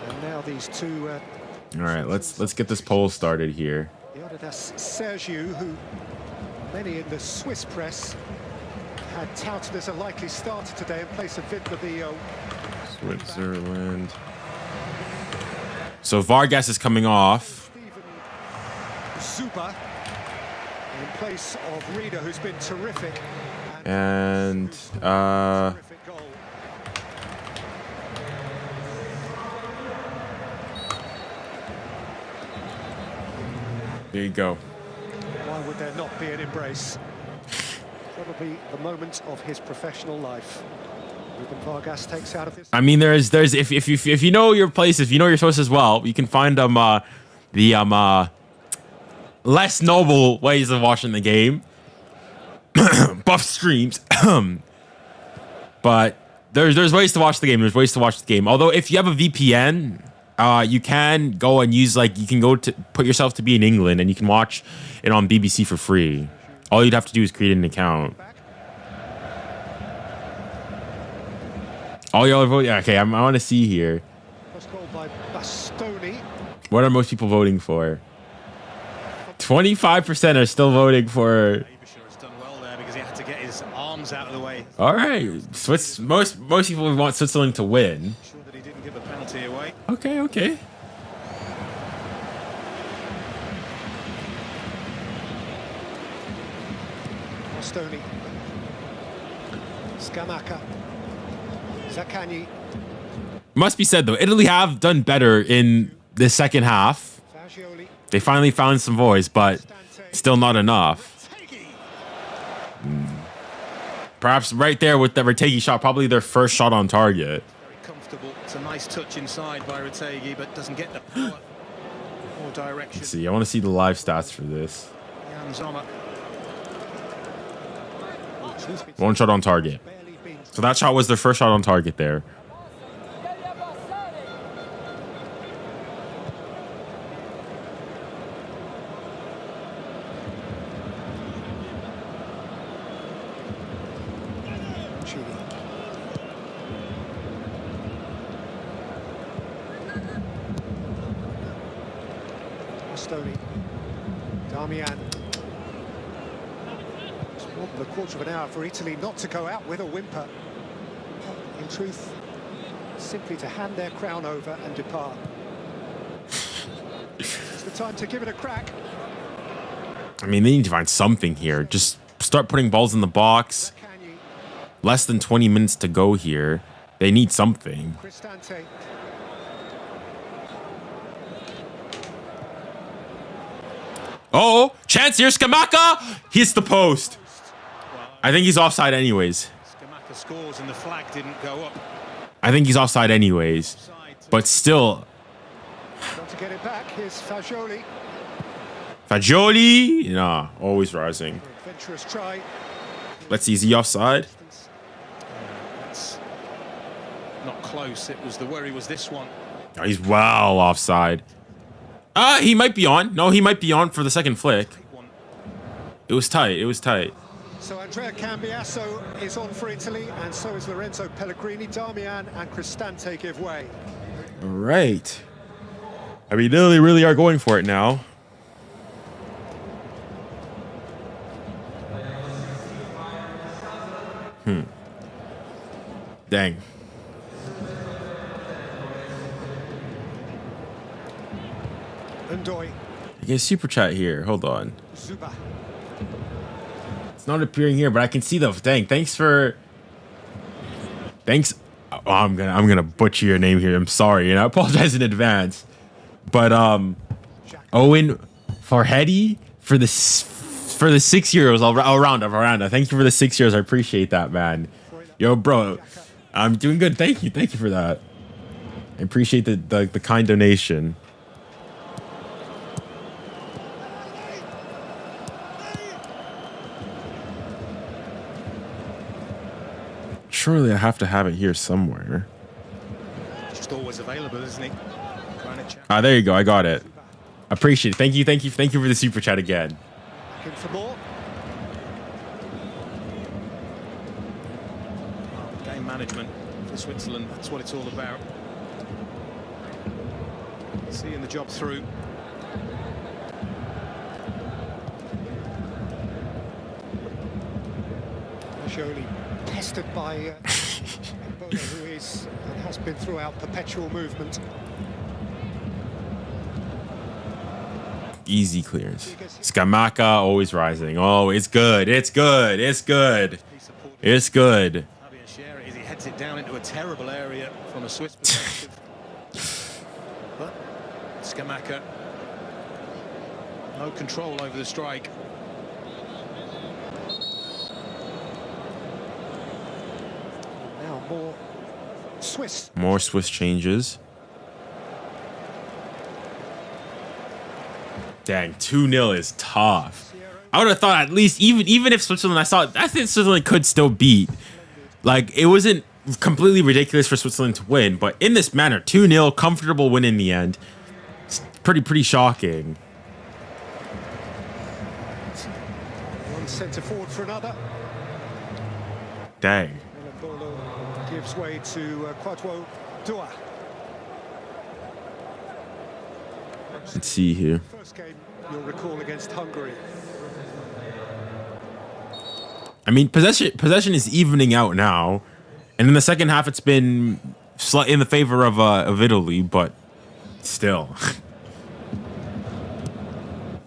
And now these two. All right, let's get this poll started here. 𝐼𝐭𝐳𝐸, who many in the Swiss press had touted as a likely starter today in place of 𝐵𝐵𝐵𝐿. Switzerland. So Vargas is coming off. Zuba in place of Reader, who's been terrific. And Terrific goal. there you go. Why would there not be an embrace? Probably the moment of his professional life. Ruben Vargas takes out of this. I mean, there's if you know your place, if you know your sources well, you can find the less noble ways of watching the game. Buff streams. But there's ways to watch the game. There's ways to watch the game. Although if you have a VPN, you can go and use you can go to put yourself to be in England and you can watch it on BBC for free. All you'd have to do is create an account. All y'all are voting. Okay, I want to see here. Was called by Bastoni. What are most people voting for? 25% are still voting for. 𝐕𝐴 has done well there because he had to get his arms out of the way. All right, most people want Switzerland to win. Sure that he didn't give a penalty away. Okay. Bastoni. 𝐒𝐰𝐢𝐭𝐳𝐞𝐫𝐥𝐚𝐧𝐝. Must be said though, Italy have done better in the second half. 𝐼𝐭𝐳𝐞𝐫𝐥𝐚𝐧𝐝. They finally found some voice, but still not enough. Perhaps right there with the 𝘖𝙧𝐸 shot, probably their first shot on target. Very comfortable. It's a nice touch inside by 𝘖𝙧𝐸, but doesn't get the power or direction. Let's see, I want to see the live stats for this. Jan Sommer. One shot on target. So that shot was their first shot on target there. Bastoni. Darmian. It's more than a quarter of an hour for Italy not to go out with a whimper. In truth, simply to hand their crown over and depart. It's the time to give it a crack. I mean, they need to find something here. Just start putting balls in the box. Less than 20 minutes to go here. They need something. Cristante. Oh, chance here, 𝐒𝐰𝐢𝐭𝐳𝐞𝐫𝐥𝐚𝐧𝐝 hits the post. I think he's offside anyways. 𝐒𝐰𝐢𝐭𝐳𝐞𝐫𝐥𝐚𝐧𝐝 scores and the flag didn't go up. I think he's offside anyways. But still. Got to get it back. Here's 𝘖𝙧𝙘𝐵. 𝘖𝙧𝙘𝐵, nah, always rising. Adventurous try. Let's see, is he offside? It's not close. It was the worry was this one. Oh, he's well offside. He might be on. No, he might be on for the second flick. It was tight. It was tight. So Andrea Cambiasso is on for Italy, and so is Lorenzo Pellegrini. Darmian and Cristante give way. All right. I mean, they really are going for it now. Dang. Ňdoye. I get a super chat here. Hold on. Zuba. It's not appearing here, but I can see the dang. Thanks. Oh, I'm gonna butcher your name here. I'm sorry, and I apologize in advance. But Owen Farhedi for the 6 euros. I'll round up. Thank you for the 6 years. I appreciate that, man. Yo, bro, I'm doing good. Thank you for that. I appreciate the kind donation. Surely I have to have it here somewhere. Just always available, isn't he? Ah, there you go. I got it. Appreciate it. Thank you for the super chat again. Looking for more. Game management for Switzerland. That's what it's all about. Seeing the job through. Surely pestered by Ebola, who is and has been throughout perpetual movement. Easy clearance. 𝐒𝐰𝐢𝐭𝐳𝐞𝐫𝐥𝐚𝐧𝐝 always rising. Oh, it's good. It's good. It's good. It's good. He heads it down into a terrible area from a Swiss perspective. But 𝐒𝐰𝐢𝐭𝐳𝐞𝐫𝐥𝐚𝐧𝐝, no control over the strike. Now more Swiss. More Swiss changes. Dang, 2-0 is tough. I would have thought at least even if Switzerland, I think Switzerland could still beat. Like, it wasn't completely ridiculous for Switzerland to win, but in this manner, 2-0, comfortable win in the end. It's pretty shocking. One centre forward for another. Dang. Bolo gives way to 𝘖𝙗𝙗. Let's see here. First game you'll recall against Hungary. I mean, possession is evening out now, and in the second half, it's been slightly in the favor of Italy, but still.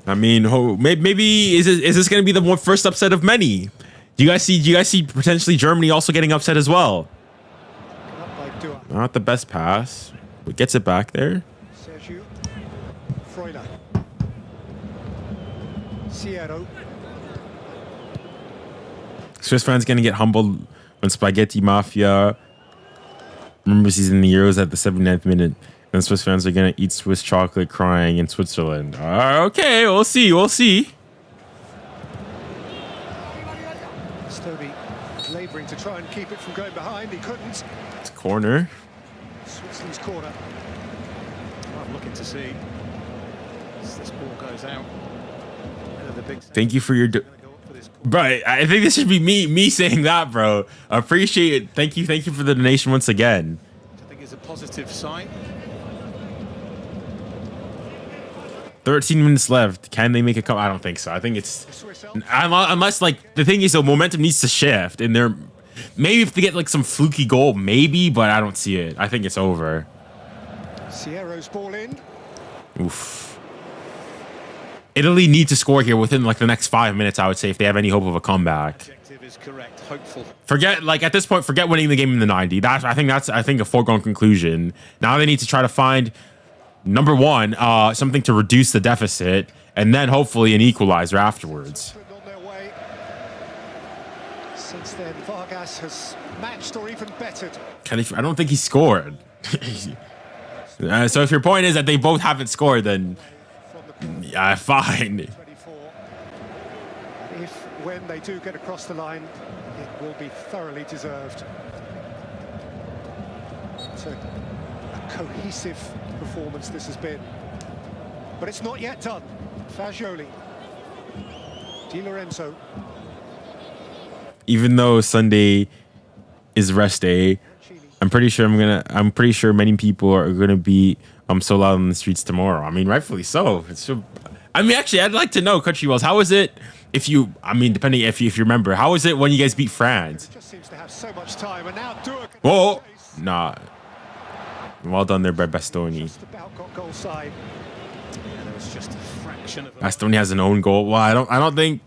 I mean, maybe is this going to be the first upset of many? Do you guys see potentially Germany also getting upset as well? Not the best pass, but gets it back there. Swiss fans gonna get humbled when Spaghetti Mafia remembers he's in the Euros at the 79th minute. And Swiss fans are gonna eat Swiss chocolate crying in Switzerland. Okay, we'll see. We'll see. Stoney labouring to try and keep it from going behind. He couldn't. It's a corner. Switzerland's corner. I'm looking to see as this ball goes out. Thank you for your. Right, I think this should be me saying that, bro. I appreciate it. Thank you for the donation once again. I think it's a positive sign. 13 minutes left. Can they make a come? I don't think so. I think it's unless like the thing is the momentum needs to shift, and they're maybe if they get like some fluky goal, maybe, but I don't see it. I think it's over. Sierro's ball in. Oof. Italy need to score here within like the next 5 minutes, I would say, if they have any hope of a comeback. Objective is correct. Hopeful. Forget like at this point, forget winning the game in the 90. I think a foregone conclusion. Now they need to try to find number one, something to reduce the deficit, and then hopefully an equalizer afterwards. On their way. Since then, Vargas has matched or even bettered. I don't think he scored. So if your point is that they both haven't scored, then yeah, fine. If when they do get across the line, it will be thoroughly deserved. It's a cohesive performance this has been, but it's not yet done. 𝐼𝐭𝐳𝐞𝐫𝐥𝐚𝐧𝐝, Di Lorenzo. Even though Sunday is rest day, I'm pretty sure many people are gonna be so loud on the streets tomorrow. I mean, rightfully so. Actually, I'd like to know, 𝐿𝐿𝐼𝐿, how is it if you? Depending if you remember, how is it when you guys beat France? Just seems to have so much time, and now Whoa, nah. Well done there by Bastoni. Bastoni has an own goal. Well, I don't think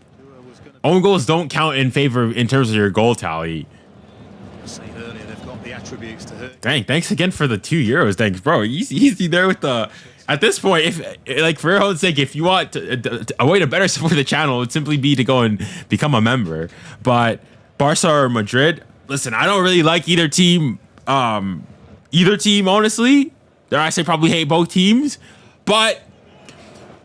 own goals don't count in favor in terms of your goal tally. Dang, thanks again for the €2. Thanks, bro. Easy there with the. At this point, if like for your own sake, if you want a way to better support the channel, it would simply be to go and become a member. But Barca or Madrid, listen, I don't really like either team. Honestly. Dare I say probably hate both teams. But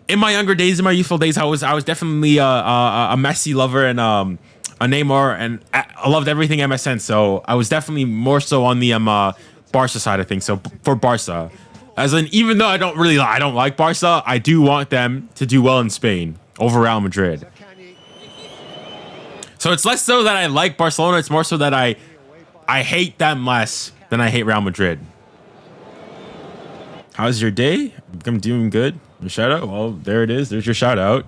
in my younger days, in my youthful days, I was definitely a Messi lover and a Neymar, and I loved everything MSN. So I was definitely more so on the Barca side of things. So for Barca, as in, even though I don't like Barca, I do want them to do well in Spain over Real Madrid. So it's less so that I like Barcelona. It's more so that I hate them less than I hate Real Madrid. How's your day? I'm doing good. Your shout out? Well, there it is. There's your shout out.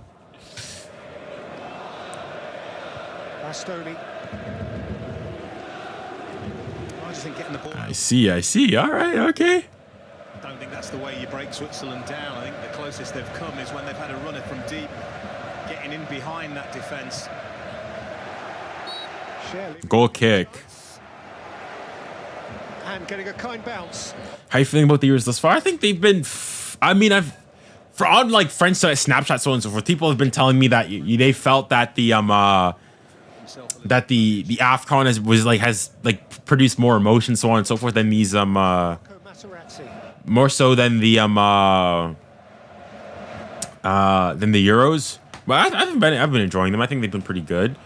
Bastoni. I see. All right, okay. I don't think that's the way you break Switzerland down. I think the closest they've come is when they've had a runner from deep, getting in behind that defence. Goal kick. And getting a kind bounce. How you feeling about the Euros thus far? I think they've been. On like French Snapchat, so on and so forth, people have been telling me that they felt that the AFCON has produced more emotion, so on and so forth, than these more so than the Euros. But I've been enjoying them. I think they've been pretty good.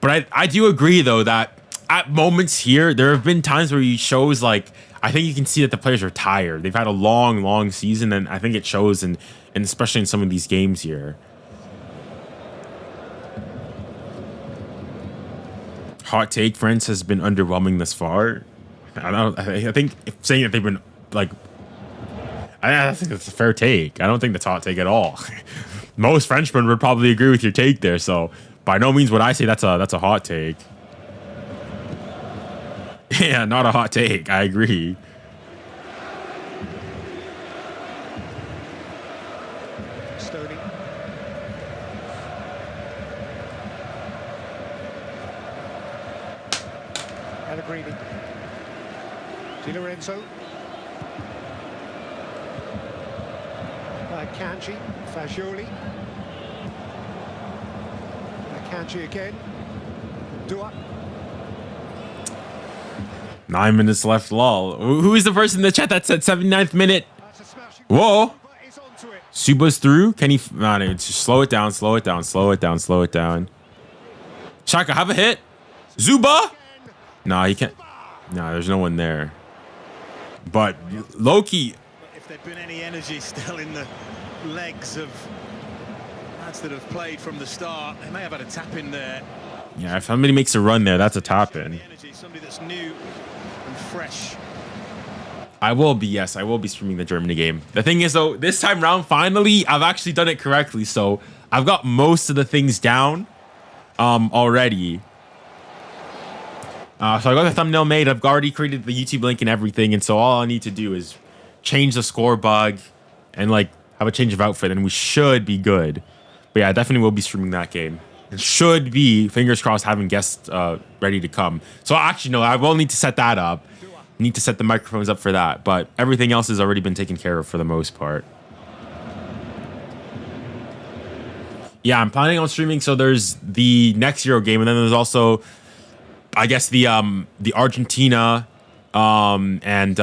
But I do agree though that at moments here, there have been times where he shows like, I think you can see that the players are tired. They've had a long season, and I think it shows, and especially in some of these games here. Hot take, France has been underwhelming thus far. I think saying that they've been like, I think that's a fair take. I don't think that's a hot take at all. Most Frenchmen would probably agree with your take there. So by no means would I say that's a hot take. Yeah, not a hot take. I agree. Stoney. Di Lorenzo. 𝐼𝐭𝐳𝐞𝐫𝐥𝐚𝐧𝐝. 𝐼𝐭𝐭𝐳𝐞𝐫𝐥𝐚𝐧𝐝 again. 𝙒𝙑𝙑𝙑𝙑𝙑𝙑𝙑. 9 minutes left, lol. Who is the person in the chat that said 79th minute? Whoa. Suba's through. Can he? No, just slow it down, slow it down, slow it down, slow it down. Shaka, have a hit. Zuba? No, he can't. No, there's no one there. But Loki. If there'd been any energy still in the legs of lads that have played from the start, they may have had a tap in there. Yeah, if somebody makes a run there, that's a tap in. Somebody that's new and fresh. I will be, yes, I will be streaming the Germany game. The thing is, though, this time round, finally, I've actually done it correctly. So I've got most of the things down already. So I got the thumbnail made. I've already created the YouTube link and everything. And so all I need to do is change the score bug and like have a change of outfit, and we should be good. But yeah, I definitely will be streaming that game. It should be, fingers crossed, having guests ready to come. So actually, no, I will need to set that up. Need to set the microphones up for that. But everything else has already been taken care of for the most part. Yeah, I'm planning on streaming. So there's the next Euro game, and then there's also, I guess, the Argentina and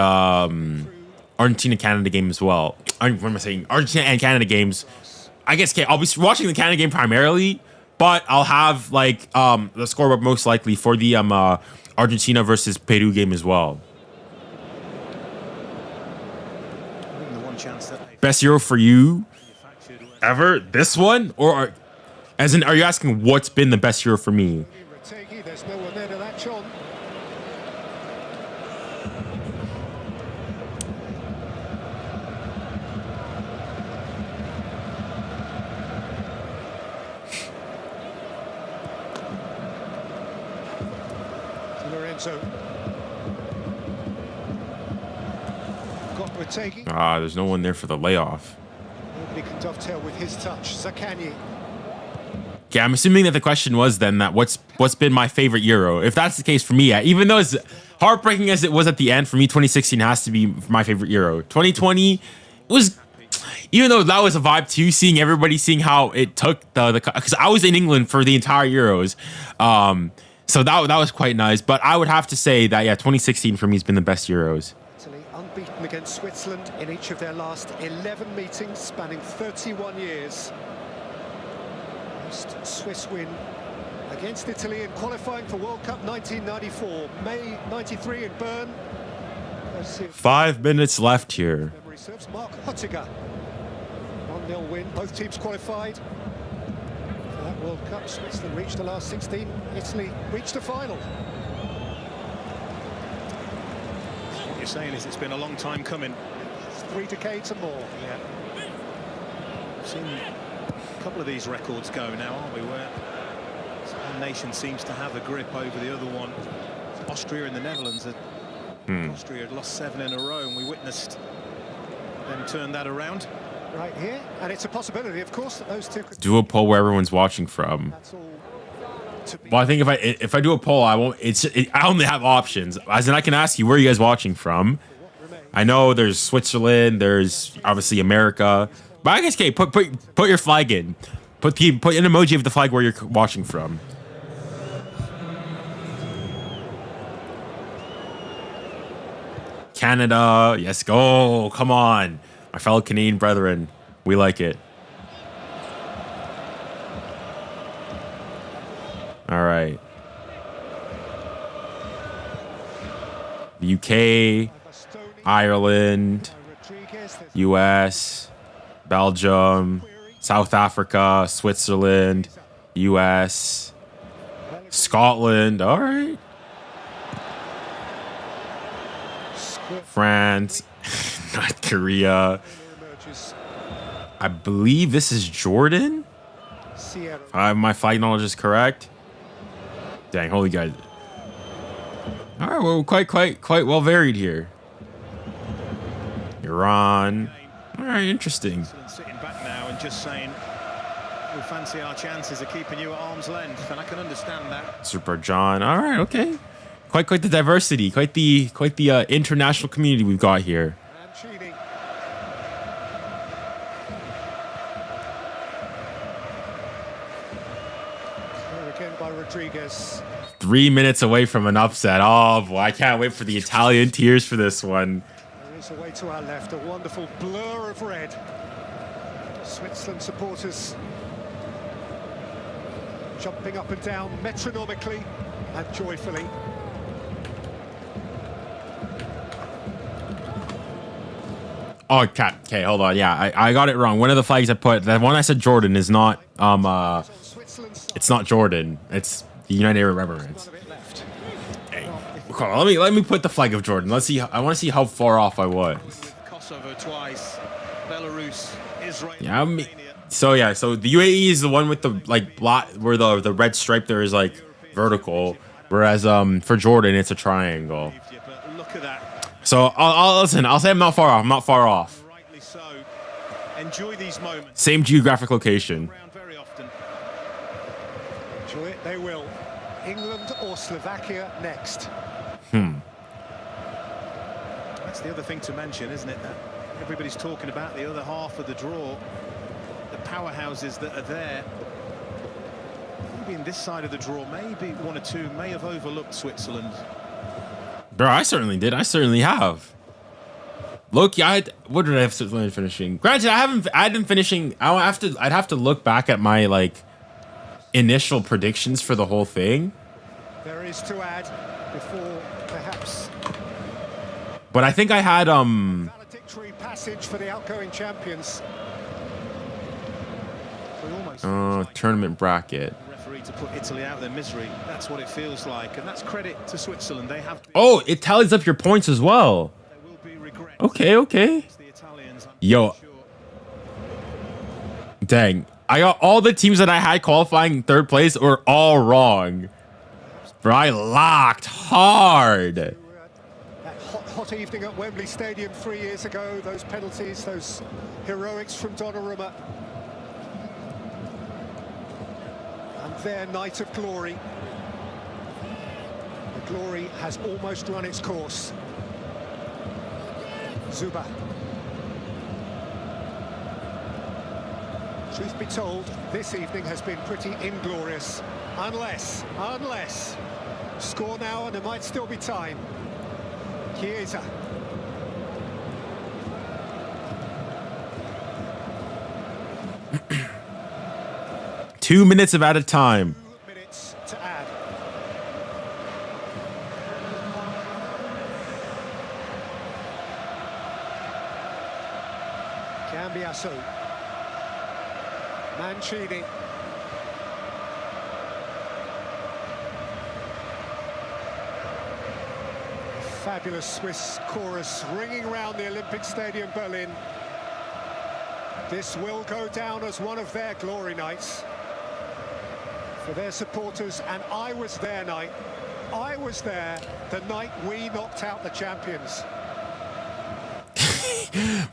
Argentina-Canada game as well. What am I saying? Argentina and Canada games. I guess I'll be watching the Canada game primarily, but I'll have like the scoreboard most likely for the Argentina versus Peru game as well. Best Euro for you ever? This one? Or as in, are you asking what's been the best Euro for me? There's no one there to latch on. Di Lorenzo. 𝐿𝐿𝐿𝐾𝐿𝐿𝐿𝐿. Ah, there's no one there for the layoff. Nobody can dovetail with his touch. 𝐒𝐾𝐼𝐿𝐿𝐾𝐿𝐿. Okay, I'm assuming that the question was then that what's been my favorite Euro. If that's the case for me, even though as heartbreaking as it was at the end, for me, 2016 has to be my favorite Euro. 2020 was, even though that was a vibe too, seeing everybody, seeing how it took the because I was in England for the entire Euros. So that was quite nice. But I would have to say that, yeah, 2016 for me has been the best Euros. Italy unbeaten against Switzerland in each of their last 11 meetings, spanning 31 years. Swiss win against Italy in qualifying for World Cup 1994, May 93 in Bern. 5 minutes left here. Memory serves. Mark Huttiger. 1-0 win. Both teams qualified for that World Cup. Switzerland reached the last 16. Italy reached the final. What you're saying is it's been a long time coming. It's 3 decades and more. Yeah. We've seen a couple of these records go now, aren't we? Where one nation seems to have a grip over the other one. Austria and the Netherlands. Austria had lost 7 in a row, and we witnessed them turn that around. Right here, and it's a possibility, of course, that those two could Do a poll where everyone's watching from. That's all to be. Well, I think if I do a poll, I won't. I only have options. As in, I can ask you where are you guys watching from. I know there's Switzerland, there's obviously America, but I guess, okay, put your flag in. Put an emoji of the flag where you're watching from. Canada, yes, go, come on. My fellow Canadian brethren, we like it. All right. The UK, Ireland, US, Belgium, South Africa, Switzerland, US, Scotland, all right. France, North Korea. I believe this is Jordan. My flag knowledge is correct. Dang, holy guys. All right, well, quite well varied here. Iran. All right, interesting. Sitting back now and just saying, we fancy our chances of keeping you at arm's length, and I can understand that. Azerbaijan. All right, okay. Quite the diversity, quite the international community we've got here. Mancini. There again by Rodriguez. 3 minutes away from an upset. Oh boy, I can't wait for the Italian tears for this one. There is away to our left, a wonderful blur of red. Switzerland supporters jumping up and down metronomically and joyfully. Oh, okay, hold on. Yeah, I got it wrong. One of the flags I put, that one I said Jordan is not, it's not Jordan. It's the United Arab Emirates. Hey, come on, let me put the flag of Jordan. Let's see. I want to see how far off I was. Kosovo twice, Belarus, Israel. Yeah, so the UAE is the one with the like black, where the red stripe there is like vertical, whereas for Jordan it's a triangle. Look at that. So I'll listen. I'll say I'm not far off. I'm not far off. Rightly so. Enjoy these moments. Same geographic location. Very often. Enjoy it, they will. England or Slovakia next. That's the other thing to mention, isn't it? That everybody's talking about the other half of the draw. The powerhouses that are there. Maybe in this side of the draw, maybe one or two may have overlooked Switzerland. Bro, I certainly did. I certainly have. Look, yeah, what did I have Switzerland finishing? Granted, I didn't finishing. I'd have to look back at my like initial predictions for the whole thing. There is to add before perhaps. But I think I had Valedictory passage for the outgoing champions. tournament bracket. Referee to put Italy out of their misery. That's what it feels like, and that's credit to Switzerland. They have. Oh, it tallies up your points as well. There will be regret. Okay. It's the Italians, I'm Yo. sure. Dang. I got all the teams that I had qualifying third place were all wrong. Bro, I locked hard. That hot evening at Wembley Stadium 3 years ago, those penalties, those heroics from Donnarumma. And their night of glory. The glory has almost run its course. Zuba. Truth be told, this evening has been pretty inglorious. Unless, score now and there might still be time. Chiesa. Two minutes of added time. 2 minutes to add. Cambiasso. Mancini. Fabulous Swiss chorus ringing around the Olympic Stadium, Berlin. This will go down as one of their glory nights for their supporters, and I was there night. I was there the night we knocked out the champions.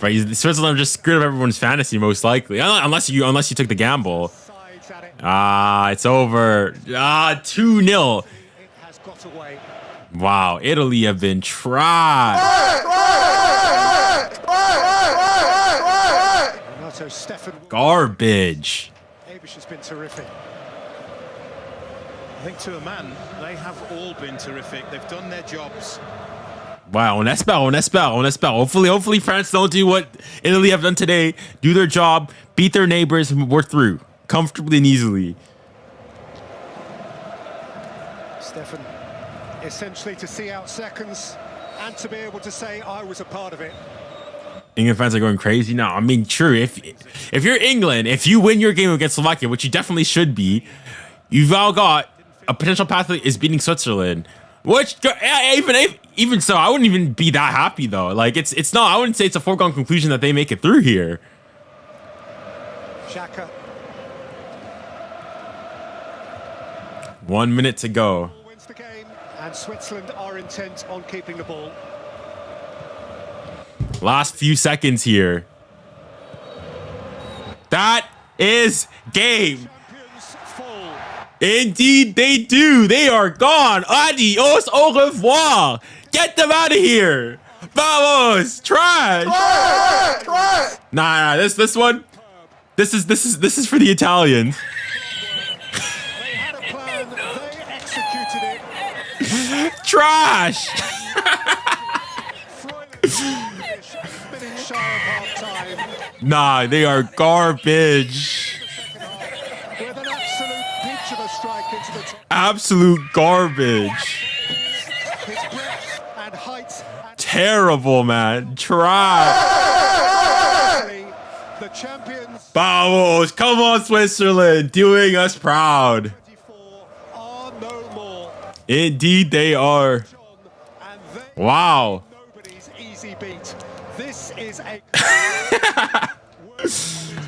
Right, Switzerland just screwed up everyone's fantasy, most likely. Unless you took the gamble. Sides at it. It's over. 2-0. It has got away. Wow, Italy have been tried. Renato Stefan. Garbage. 𝐒𝐿𝐴 has been terrific. I think to a man, they have all been terrific. They've done their jobs. Wow, on espère. Hopefully France don't do what Italy have done today. Do their job, beat their neighbors, and we're through comfortably and easily. Stefan, essentially to see out seconds and to be able to say I was a part of it. England fans are going crazy now. I mean, true. If you're England, if you win your game against Slovakia, which you definitely should be, you've all got a potential pathway is beating Switzerland. Which even so, I wouldn't even be that happy though. Like it's not. I wouldn't say it's a foregone conclusion that they make it through here. Xhaka. 1 minute to go. Wins the game, and Switzerland are intent on keeping the ball. Last few seconds here. That is game. Champions fall. Indeed, they do. They are gone. Adios, au revoir. Get them out of here. Vamos, trash. Nah, this one. This is for the Italians. They had a plan, they executed it. Trash. Minutes shy of half-time. Nah, they are garbage. With an absolute pinch of a strike into the top. Absolute garbage. His breadth and height. Terrible, man. Trash. And the champions Vamos. Come on, Switzerland. Doing us proud. 24 are no more. Indeed, they are. And they Wow. nobody's easy beat. This is a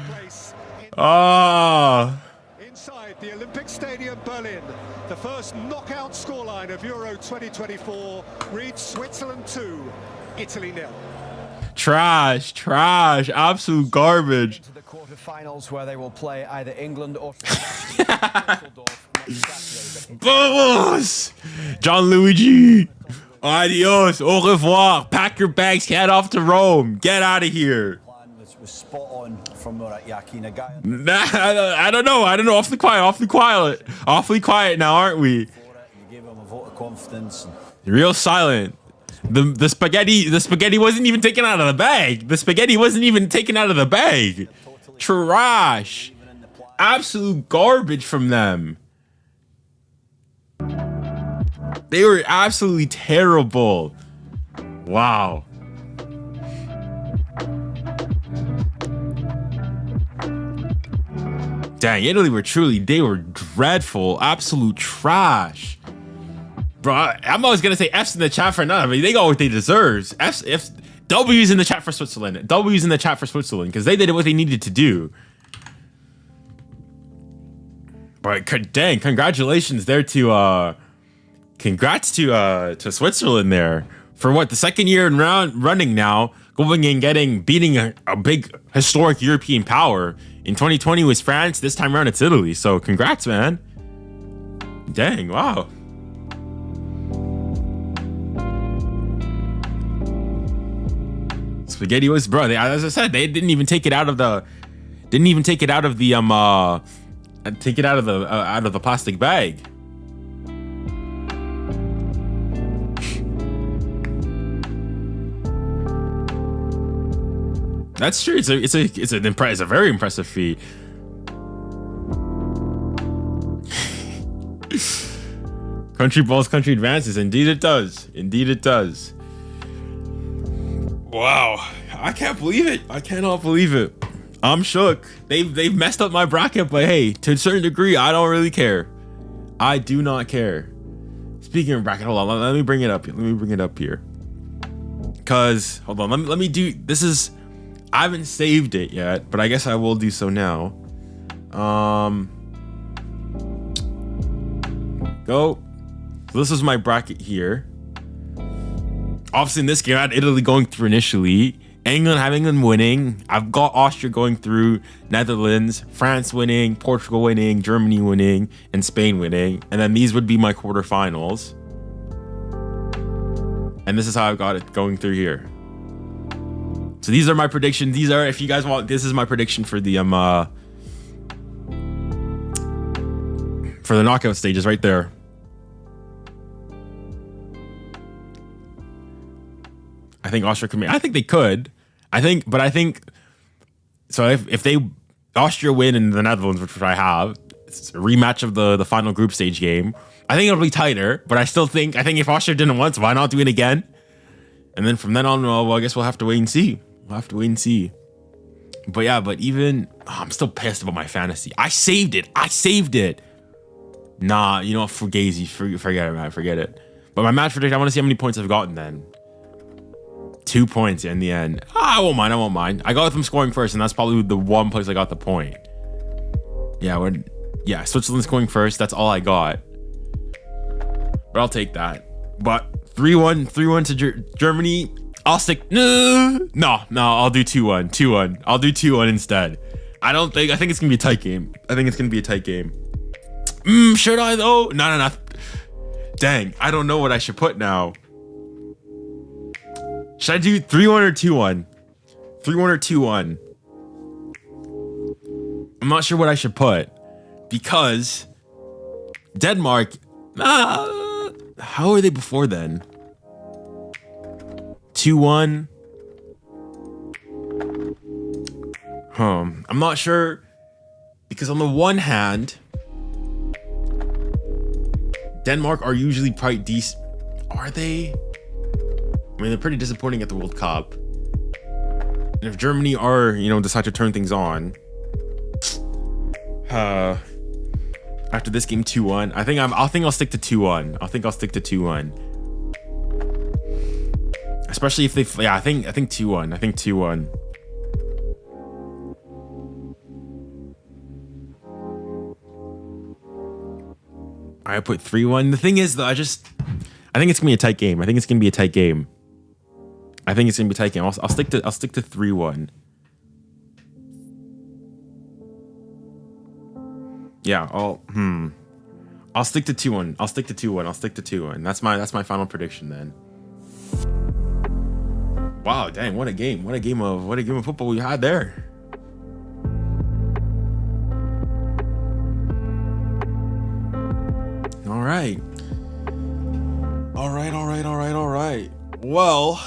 place Ah. inside the Olympic Stadium, Berlin. The first knockout scoreline of Euro 2024 reads Switzerland 2, Italy 0. Trash. Trash. Absolute garbage. To the quarterfinals where they will play either England or Vamos. Gianluigi. Adios. Au revoir. Pack your bags. Head off to Rome. Get out of here. was spot on from 𝐼𝐭𝐴𝐿𝐾𝐼𝐿𝐾𝐵𝐿𝐾. Nah, I don't know. Awfully quiet now, aren't we? You gave him a vote of confidence. Real silent. The spaghetti wasn't even taken out of the bag. Trash. Absolute garbage from them. They were absolutely terrible. Wow. Dang, Italy they were dreadful. Absolute trash. Bro, I'm always gonna say F's in the chat for none. I mean, they got what they deserve. F's, W's in the chat for Switzerland. W's in the chat for Switzerland because they did what they needed to do. But dang, congratulations there to congrats to Switzerland there for what the second year in running now, going and beating a big historic European power. In 2020 was France. This time around it's Italy. So congrats, man. Dang, wow. Spaghetti was, bro. As I said, they didn't even take it out of the out of the plastic bag. That's true. It's a very impressive feat. Country balls, country advances. Indeed it does. Indeed it does. Wow. I can't believe it. I cannot believe it. I'm shook. They've messed up my bracket, but hey, to a certain degree, I don't really care. I do not care. Speaking of bracket, hold on. Let me bring it up. Let me bring it up here. Cause hold on. Let me do. This is. I haven't saved it yet, but I guess I will do so now. Go. So this is my bracket here. Obviously, in this game, I had Italy going through initially. England winning. I've got Austria going through, Netherlands, France winning, Portugal winning, Germany winning, and Spain winning. And then these would be my quarterfinals. And this is how I've got it going through here. So these are my predictions. These are, if you guys want, this is my prediction for the knockout stages right there. I think Austria could make, I think they could. I think so if they Austria win in the Netherlands, which I have, it's a rematch of the final group stage game. I think it'll be tighter, but I think if Austria didn't once, why not do it again? And then from then on, well, I guess we'll have to wait and see. But yeah, even I'm still pissed about my fantasy. I saved it. Nah, you know what, Fugazi, forget it, man, forget it. But my match prediction, I want to see how many points I've gotten then. 2 points in the end. I won't mind. I got them scoring first, and that's probably the one place I got the point. Yeah, Switzerland scoring first. That's all I got. But I'll take that. But 3-1 to Germany. I'll stick. No. I'll do 2-1. I'll do 2-1 instead. I think it's gonna be a tight game. Should I though? No. Dang, I don't know what I should put now. Should I do 3-1 or 2-1? 3-1 or 2-1? I'm not sure what I should put because Denmark. How are they before then? 2-1. I'm not sure because on the one hand, Denmark are usually quite decent. Are they? I mean, they're pretty disappointing at the World Cup. And if Germany are, decide to turn things on, after this game 2-1, I think I'll stick to 2-1. I think I'll stick to 2-1. Especially if they, I think 2-1. I think 2-1. I put 3-1. The thing is, though, I think it's gonna be a tight game. I think it's gonna be a tight game. I'll stick to 3-1. Yeah. I'll stick to 2-1. I'll stick to 2-1. That's my final prediction then. Wow, dang, what a game. What a game of football we had there. All right. Well,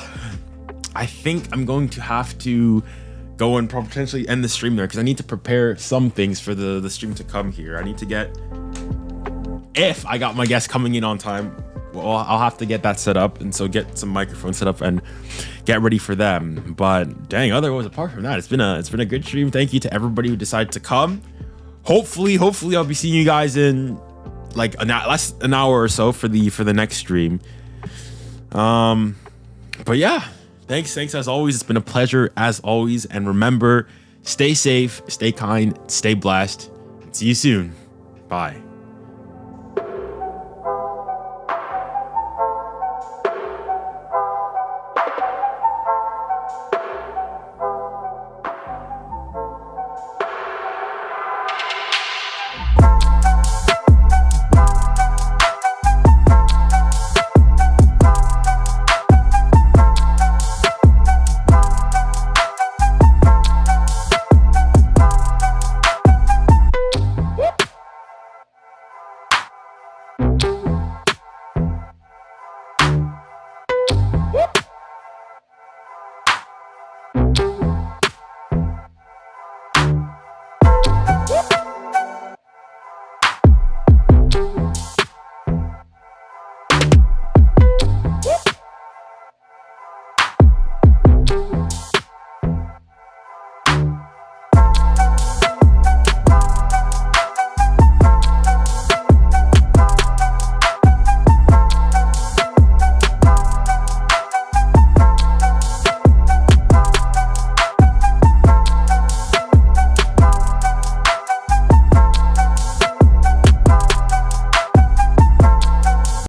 I think I'm going to have to go and potentially end the stream there because I need to prepare some things for the stream to come here. I need to get, if I got my guests coming in on time, well, I'll have to get that set up, and so get some microphones set up and get ready for them. But dang, otherwise, apart from that, it's been a good stream. Thank you to everybody who decided to come. Hopefully I'll be seeing you guys in like less an hour or so for the next stream. But yeah, thanks as always. It's been a pleasure as always, and remember, stay safe, stay kind, stay blessed. See you soon. Bye.